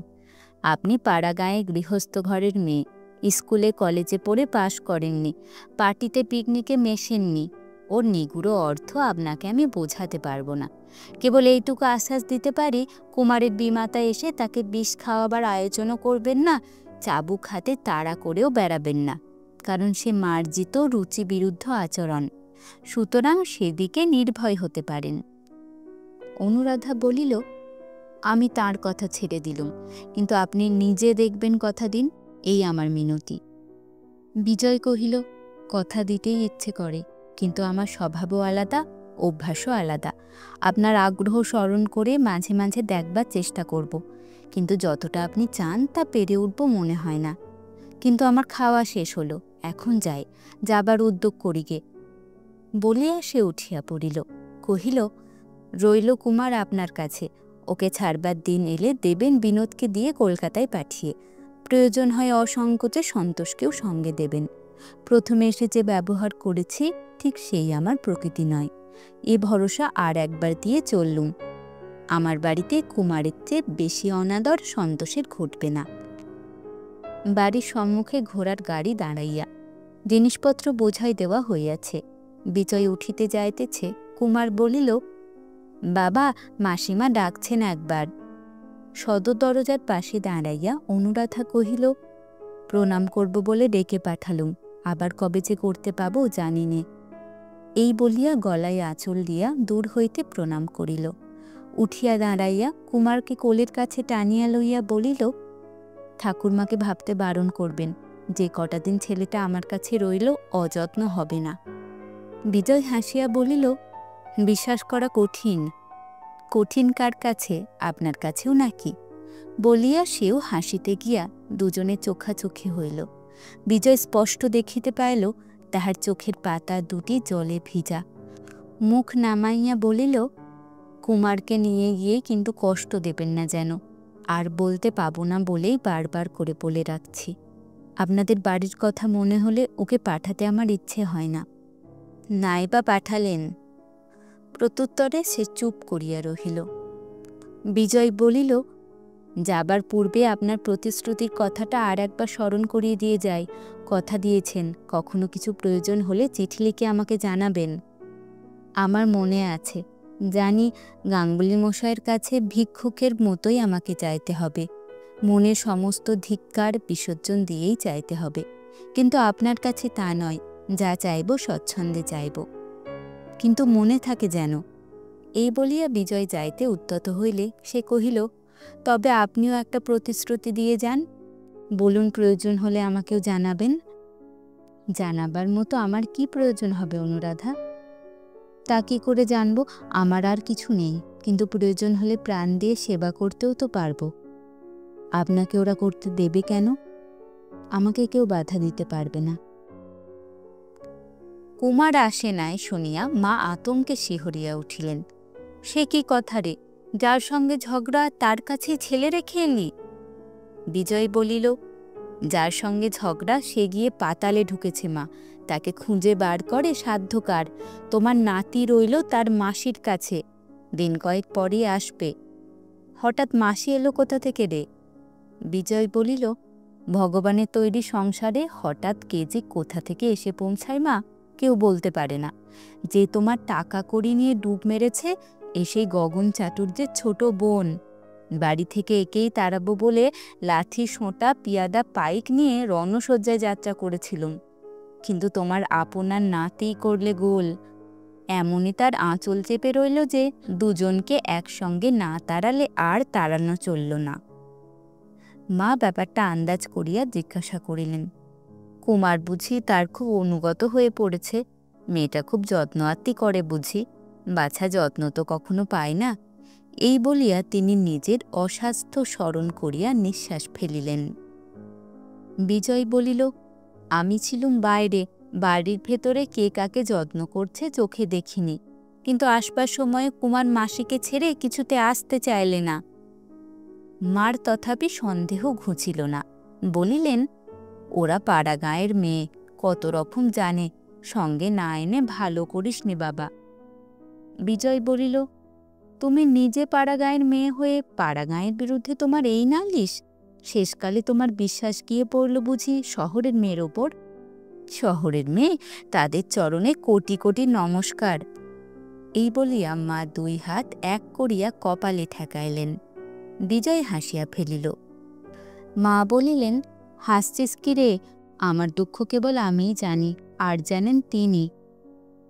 আপনি পাড়া গাঁয়ে গৃহস্থ ঘরের মেয়ে, স্কুলে কলেজে পড়ে পাশ করেননি, পার্টিতে পিকনিকে মেশেননি। ওর নিগুড়ো অর্থ আপনাকে আমি বোঝাতে পারবো না। কেবল এইটুকু আশ্বাস দিতে পারি, কুমারের বিমাতা এসে তাকে বিষ খাওয়াবার আয়োজনও করবেন না, চাবুক হাতে তাড়া করেও বেড়াবেন না, কারণ সে মার্জিত রুচি বিরুদ্ধ আচরণ। সুতরাং সেদিকে নির্ভয় হতে পারেন। অনুরাধা বলিল, আমি তার কথা ছেড়ে দিলুম, কিন্তু আপনি নিজে দেখবেন, কথা দিন, এই আমার মিনতি। বিজয় কহিল, কথা দিতেই ইচ্ছে করে, কিন্তু আমার স্বভাবও আলাদা, অভ্যাসও আলাদা। আপনার আগ্রহ স্মরণ করে মাঝে মাঝে দেখবার চেষ্টা করব, কিন্তু যতটা আপনি চান তা পেরে উঠব মনে হয় না। কিন্তু আমার খাওয়া শেষ হলো, এখন যাই, যাবার উদ্যোগ করিগে। বলিয়া সে উঠিয়া পড়িল। কহিল, রইল কুমার আপনার কাছে, ওকে ছাড়বার দিন এলে দেবেন বিনোদকে দিয়ে কলকাতায় পাঠিয়ে। প্রয়োজন হয় অসংকোচে সন্তোষকেও সঙ্গে দেবেন। প্রথমে এসে যে ব্যবহার করেছি ঠিক সেই আমার প্রকৃতি নয়, এ ভরসা আর একবার দিয়ে চললুম। আমার বাড়িতে কুমারের চেয়ে বেশি অনাদর সন্তোষের ঘটবে না। বাড়ির সম্মুখে ঘোড়ার গাড়ি দাঁড়াইয়া, জিনিসপত্র বোঝাই দেওয়া হইয়াছে। বিজয় উঠিতে যাইতেছে, কুমার বলিল, বাবা, মাসিমা ডাকছেন একবার। সদর দরজার পাশে দাঁড়াইয়া অনুরাধা কহিল, প্রণাম করব বলে ডেকে পাঠালুম, আবার কবে যে করতে পাবো জানি নে। এই বলিয়া গলায় আঁচল দিয়া দূর হইতে প্রণাম করিল। উঠিয়া দাঁড়াইয়া কুমারকে কোলের কাছে টানিয়া লইয়া বলিল, ঠাকুরমাকে ভাবতে বারণ করবেন, যে কটা দিন ছেলেটা আমার কাছে রইল অযত্ন হবে না। বিজয় হাসিয়া বলিল, বিশ্বাস করা কঠিন। কঠিন কার কাছে, আপনার কাছেও নাকি? বলিয়া সেও হাসিতে গিয়া দুজনে চোখাচোখি হইল। বিজয় স্পষ্ট দেখিতে পাইল তাহার চোখের পাতা দুটি জলে ভিজা। মুখ নামাইয়া বলিল, কুমারকে নিয়ে গিয়ে কিন্তু কষ্ট দেবেন না যেন। আর বলতে পাবো না বলেই বারবার করে বলে রাখছি। আপনাদের বাড়ির কথা মনে হলে ওকে পাঠাতে আমার ইচ্ছে হয় না। নাই বা পাঠালেন? প্রত্যুত্তরে সে চুপ করিয়া রহিল। বিজয় বলিল, যাবার পূর্বে আপনার প্রতিশ্রুতির কথাটা আর একবার স্মরণ করিয়ে দিয়ে যাই। কথা দিয়েছেন কখনো কিছু প্রয়োজন হলে চিঠি লিখে আমাকে জানাবেন। আমার মনে আছে, জানি গাঙ্গুলি মশাইয়ের কাছে ভিক্ষুকের মতোই আমাকে চাইতে হবে, মনের সমস্ত ধিক্কার বিসর্জন দিয়েই চাইতে হবে, কিন্তু আপনার কাছে তা নয়, যা চাইব স্বচ্ছন্দে চাইব, কিন্তু মনে থাকে যেন। এই বলিয়া বিজয় যাইতে উদ্যত হইলে সে কহিল, তবে আপনিও একটা প্রতিশ্রুতি দিয়ে যান, বলুন প্রয়োজন হলে আমাকেও জানাবেন। জানাবার মতো আমার কি প্রয়োজন হবে অনুরাধা? তা কি করে জানব? আমার আর কিছু নেই, কিন্তু প্রয়োজন হলে প্রাণ দিয়ে সেবা করতেও তো পারবো। আপনাকে ওরা করতে দেবে কেন? আমাকে কেউ বাধা দিতে পারবে না। কুমার আসে নাই শুনিয়া মা আতঙ্কে শিহরিয়া উঠিলেন। সে কি কথা রে, যার সঙ্গে ঝগড়া তার কাছে ছেলে রেখে এলি? বিজয় বলিল, যার সঙ্গে ঝগড়া সে গিয়ে পাতালে ঢুকেছে মা, তাকে খুঁজে বার করে সাধ্যকার। তোমার নাতি রইল তার মাসির কাছে, দিন কয়েক পরই আসবে। হঠাৎ মাসি এলো কোথা থেকে রে? বিজয় বলিল, ভগবানের তৈরি সংসারে হঠাৎ কে যে কোথা থেকে এসে পৌঁছায় মা, কেউ বলতে পারে না। যে তোমার টাকা কড়ি নিয়ে ডুব মেরেছে সেই গগন চাটুর্যের ছোট বোন। বাড়ি থেকে একেই তাড়াবো বলে লাঠি, সোঁটা, পিয়াদা, পাইক নিয়ে রণসজ্জায় যাত্রা করেছিলুম, কিন্তু তোমার আপনার নাতেই করলে গোল। এমনই তার আঁচল চেপে রইল যে দুজনকে একসঙ্গে না তাড়ালে আর তাড়ানো চলল না। মা ব্যাপারটা আন্দাজ করিয়া জিজ্ঞাসা করিলেন, কুমার বুঝি তার খুব অনুগত হয়ে পড়েছে? মেয়েটা খুব যত্ন আত্তি করে বুঝি? বাছা যত্ন তো কখনো পায় না। এই বলিয়া তিনি নিজের অস্বাস্থ্য স্মরণ করিয়া নিঃশ্বাস ফেলিলেন। বিজয় বলিল, আমি ছিলুম বাইরে, বাড়ির ভেতরে কে কাকে যত্ন করছে চোখে দেখিনি, কিন্তু আসবার সময় কুমার মাসিকে ছেড়ে কিছুতে আসতে চাইলে না। মার তথাপি সন্দেহ ঘুচিল না, বলিলেন, ওরা পাড়া গাঁয়ের মেয়ে, কত রকম জানে, সঙ্গে না এনে ভালো করিস নি বাবা। বিজয় বলিল, তুমি নিজে পাড়া গাঁয়ের মেয়ে হয়ে পাড়া গাঁয়ের বিরুদ্ধে তোমার এই নালিশ? শেষকালে তোমার বিশ্বাস গিয়ে পড়ল বুঝি শহরের মেয়ের ওপর? শহরের মেয়ে, তাদের চরণে কোটি কোটি নমস্কার। এই বলিয়া মা দুই হাত এক করিয়া কপালে ঠেকাইলেন। বিজয় হাসিয়া ফেলিল। মা বলিলেন, হাসছিস কি রে? আমার দুঃখ কেবল আমিই জানি, আর জানেন তিনি।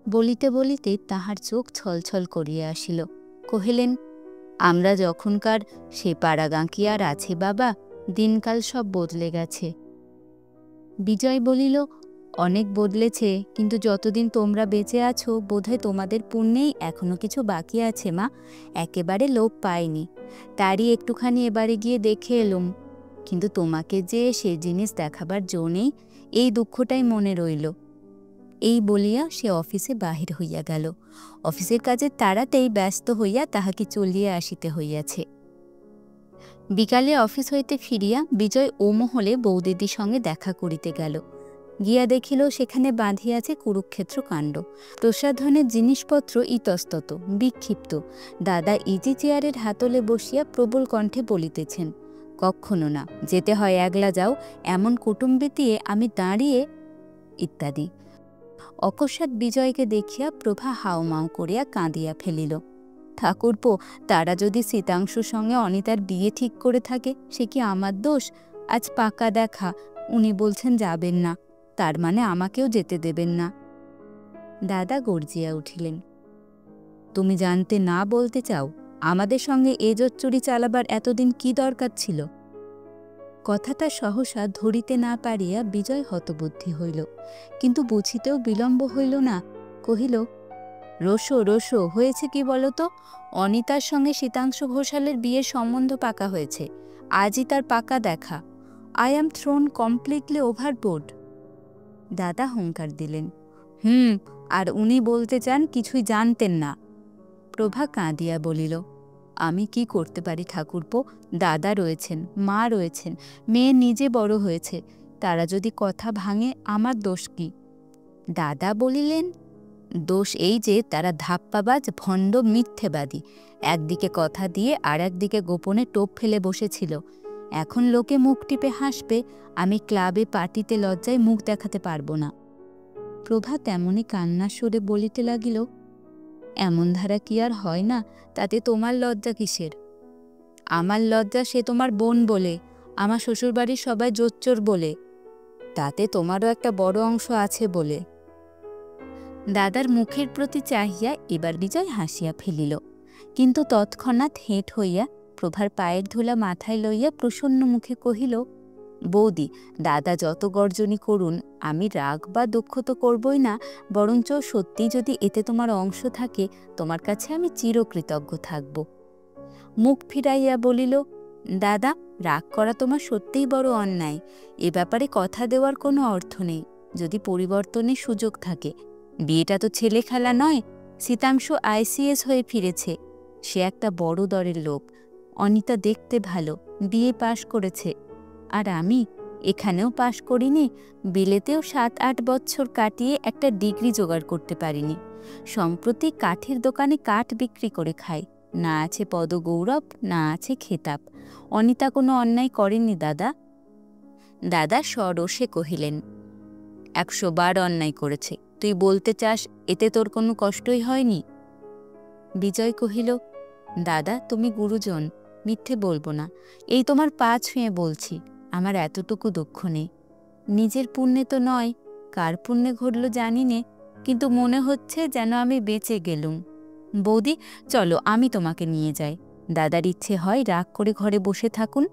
বলিতে বলিতে তাহার চোখ ছলছল করিয়া আসিল। কহিলেন, আমরা যখনকার সে পাড়া গাঁ কি আর আছে বাবা? দিনকাল সব বদলে গেছে। বিজয় বলিল, অনেক বদলেছে, কিন্তু যতদিন তোমরা বেঁচে আছো বোধহয় তোমাদের পুণ্যেই এখনো কিছু বাকি আছে মা, একেবারে লোপ পায়নি। তারই একটুখানি এবারে গিয়ে দেখে এলুম, কিন্তু তোমাকে যে সে জিনিস দেখাবার জো নেই, এই দুঃখটাই মনে রইল। এই বলিয়া সে অফিসে বাহির হইয়া গেল। অফিসের কাজের তাড়াতেই ব্যস্ত হইয়া তাহাকে চলিয়া আসিতে হইয়াছে। বিকালে অফিস হইতে ফিরিয়া বিজয় ও মহলে বৌদিদির সঙ্গে দেখা করিতে গেল। গিয়া দেখিল সেখানে বাঁধিয়াছে কুরুক্ষেত্র কাণ্ড। প্রসাধনের জিনিসপত্র ইতস্তত, বিক্ষিপ্ত। দাদা ইজি চেয়ারের হাতলে বসিয়া প্রবল কণ্ঠে বলিতেছেন, কক্ষনো না, যেতে হয় একলা যাও, এমন কুটুম্বিতিয়ে আমি দাঁড়িয়ে, ইত্যাদি। অকস্মাৎ বিজয়কে দেখিয়া প্রভা হাউমাউ করিয়া কাঁদিয়া ফেলিল। ঠাকুরপো, তারা যদি শীতাংশুর সঙ্গে অনিতার বিয়ে ঠিক করে থাকে, সে কি আমার দোষ? আজ পাকা দেখা, উনি বলছেন যাবেন না, তার মানে আমাকেও যেতে দেবেন না। দাদা গর্জিয়া উঠিলেন, তুমি জানতে না বলতে চাও? আমাদের সঙ্গে এ জোচ্চুরি চালাবার এতদিন কি দরকার ছিল? কথাটা সহসা ধরিতে না পারিয়া বিজয় হতবুদ্ধি হইল, কিন্তু বুঝিতেও বিলম্ব হইল না। কহিল, রোশো রোশো, হয়েছে কি বলতো? অনিতার সঙ্গে শীতাংশু ঘোষালের বিয়ের সম্বন্ধ পাকা হয়েছে, আজই তার পাকা দেখা। I am thrown completely overboard. দাদা হুঙ্কার দিলেন, আর উনি বলতে চান কিছুই জানতেন না। প্রভা কাঁদিয়া বলিল, আমি কি করতে পারি ঠাকুরপো? দাদা রয়েছেন, মা রয়েছেন, মেয়ে নিজে বড় হয়েছে, তারা যদি কথা ভাঙে আমার দোষ কি? দাদা বলিলেন, দোষ এই যে তারা ধাপ্পাবাজ, ভণ্ড, মিথ্যেবাদী। একদিকে কথা দিয়ে আর একদিকে গোপনে টোপ ফেলে বসেছিল। এখন লোকে মুখ টিপে হাসবে, আমি ক্লাবে পার্টিতে লজ্জায় মুখ দেখাতে পারবো না। প্রভা তেমনি কান্নার সুরে বলিতে লাগিল, এমন ধারা কি আর হয় না? তাতে তোমার লজ্জা কিসের? আমার লজ্জা সে তোমার বোন বলে, আমার শ্বশুরবাড়ির সবাই জোচ্চোর বলে, তাতে তোমারও একটা বড় অংশ আছে বলে। দাদার মুখের প্রতি চাহিয়া এবার বিজয় হাসিয়া ফেলিল, কিন্তু তৎক্ষণাৎ হেঁট হইয়া প্রভার পায়ের ধুলা মাথায় লইয়া প্রসন্ন মুখে কহিল, বৌদি, দাদা যত গর্জনী করুন, আমি রাগ বা দুঃখ তো করবই না, বরঞ্চ সত্যি যদি এতে তোমার অংশ থাকে, তোমার কাছে আমি চিরকৃতজ্ঞ থাকব। মুখ ফিরাইয়া বলিল, দাদা, রাগ করা তোমার সত্যিই বড় অন্যায়। এ ব্যাপারে কথা দেওয়ার কোনো অর্থ নেই, যদি পরিবর্তনের সুযোগ থাকে। বিয়েটা তো ছেলে খেলা নয়। শীতাংশু ICS হয়ে ফিরেছে, সে একটা বড় দরের লোক। অনিতা দেখতে ভালো, বিয়ে পাশ করেছে, আর আমি এখানেও পাশ করিনি, বিলেতেও 7-8 বছর কাটিয়ে একটা ডিগ্রি জোগাড় করতে পারিনি। সম্প্রতি কাঠের দোকানে কাঠ বিক্রি করে খাই, না আছে পদগৌরব, না আছে খেতাব। অনিতা কোনো অন্যায় করেনি দাদা। দাদা সরোষে কহিলেন, 100 বার অন্যায় করেছে, তুই বলতে চাস এতে তোর কোনো কষ্টই হয়নি? বিজয় কহিল, দাদা তুমি গুরুজন, মিথ্যে বলবো না। এই তোমার পা ছুঁয়ে বলছি, আমার এতটুকু দুঃখ নেই। নিজের পুণ্যে তো নয়, কার পুণ্যে ঘটল জানি নে, কিন্তু মনে হচ্ছে যেন আমি বেঁচে গেলুম। বৌদি চলো, আমি তোমাকে নিয়ে যাই। দাদার ইচ্ছে হয় রাগ করে ঘরে বসে থাকুন,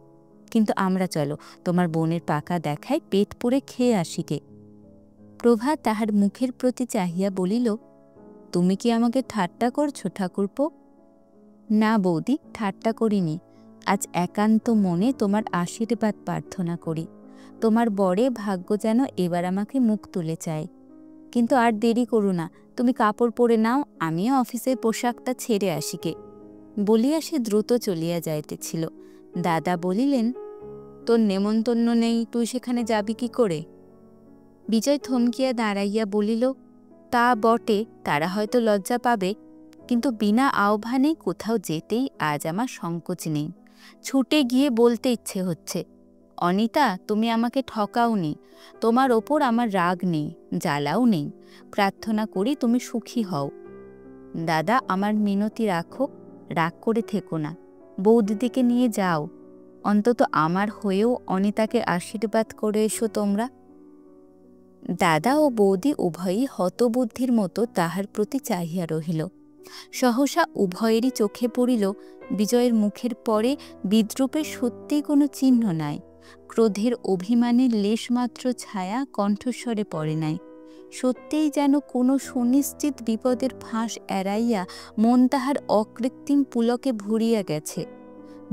কিন্তু আমরা চলো, তোমার বোনের পাকা দেখায় পেট পুরে খেয়ে আসিকে। প্রভা তাহার মুখের প্রতি চাহিয়া বলিল, তুমি কি আমাকে ঠাট্টা করছো ঠাকুরপো? না বৌদি, ঠাট্টা করিনি। আজ একান্ত মনে তোমার আশীর্বাদ প্রার্থনা করি। তোমার বরে ভাগ্য যেন এবার আমাকে মুখ তুলে চায়। কিন্তু আর দেরি করো না, তুমি কাপড় পরে নাও, আমিও অফিসের পোশাকটা ছেড়ে আসিকে। বলিয়া সে দ্রুত চলিয়া যাইতেছিল। দাদা বলিলেন, তোর নেমন্তন্ন নেই, তুই সেখানে যাবি কি করে? বিজয় থমকিয়া দাঁড়াইয়া বলিল, তা বটে, তারা হয়তো লজ্জা পাবে, কিন্তু বিনা আহ্বানে কোথাও যেতেই আজ আমার সংকোচ নেই। ছুটে গিয়ে বলতে ইচ্ছে হচ্ছে, অনিতা তুমি আমাকে ঠকাওনি, তোমার ওপর আমার রাগ নেই, জ্বালাও নেই। প্রার্থনা করি তুমি সুখী হও। দাদা আমার মিনতি রাখো, রাগ করে থেকো না। বৌদিদিকে নিয়ে যাও, অন্তত আমার হয়েও অনিতাকে আশীর্বাদ করে এসো তোমরা। দাদা ও বৌদি উভয়ই হতবুদ্ধির মতো তাহার প্রতি চাহিয়া রহিল। সহসা উভয়েরই চোখে পড়িল বিজয়ের মুখের পরে বিদ্রূপের সত্যিই কোনো চিহ্ন নাই, ক্রোধের অভিমানের লেশমাত্র ছায়া কণ্ঠস্বরে পড়ে নাই। সত্যিই যেন কোনো সুনিশ্চিত বিপদের ফাঁস এড়াইয়া মন তাহার অকৃত্রিম পুলকে ভরিয়া গেছে।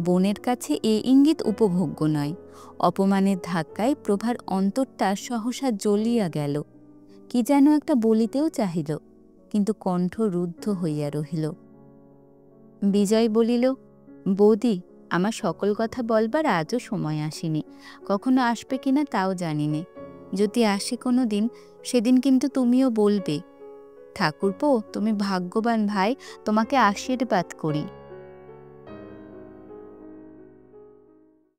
বোনের কাছে এ ইঙ্গিত উপভোগ্য নয়। অপমানের ধাক্কায় প্রভার অন্তরটা সহসা জ্বলিয়া গেল। কি যেন একটা বলিতেও চাহিল, কিন্তু কণ্ঠ রুদ্ধ হইয়া রহিল। বিজয় বলিল, বৌদি আমার সকল কথা বলবার আজও সময় আসেনি, কখনো আসবে কিনা তাও জানি নে। যদি আসে কোনো দিন, সেদিন কিন্তু তুমিও বলবে, ঠাকুরপো তুমি ভাগ্যবান ভাই, তোমাকে আশীর্বাদ করি।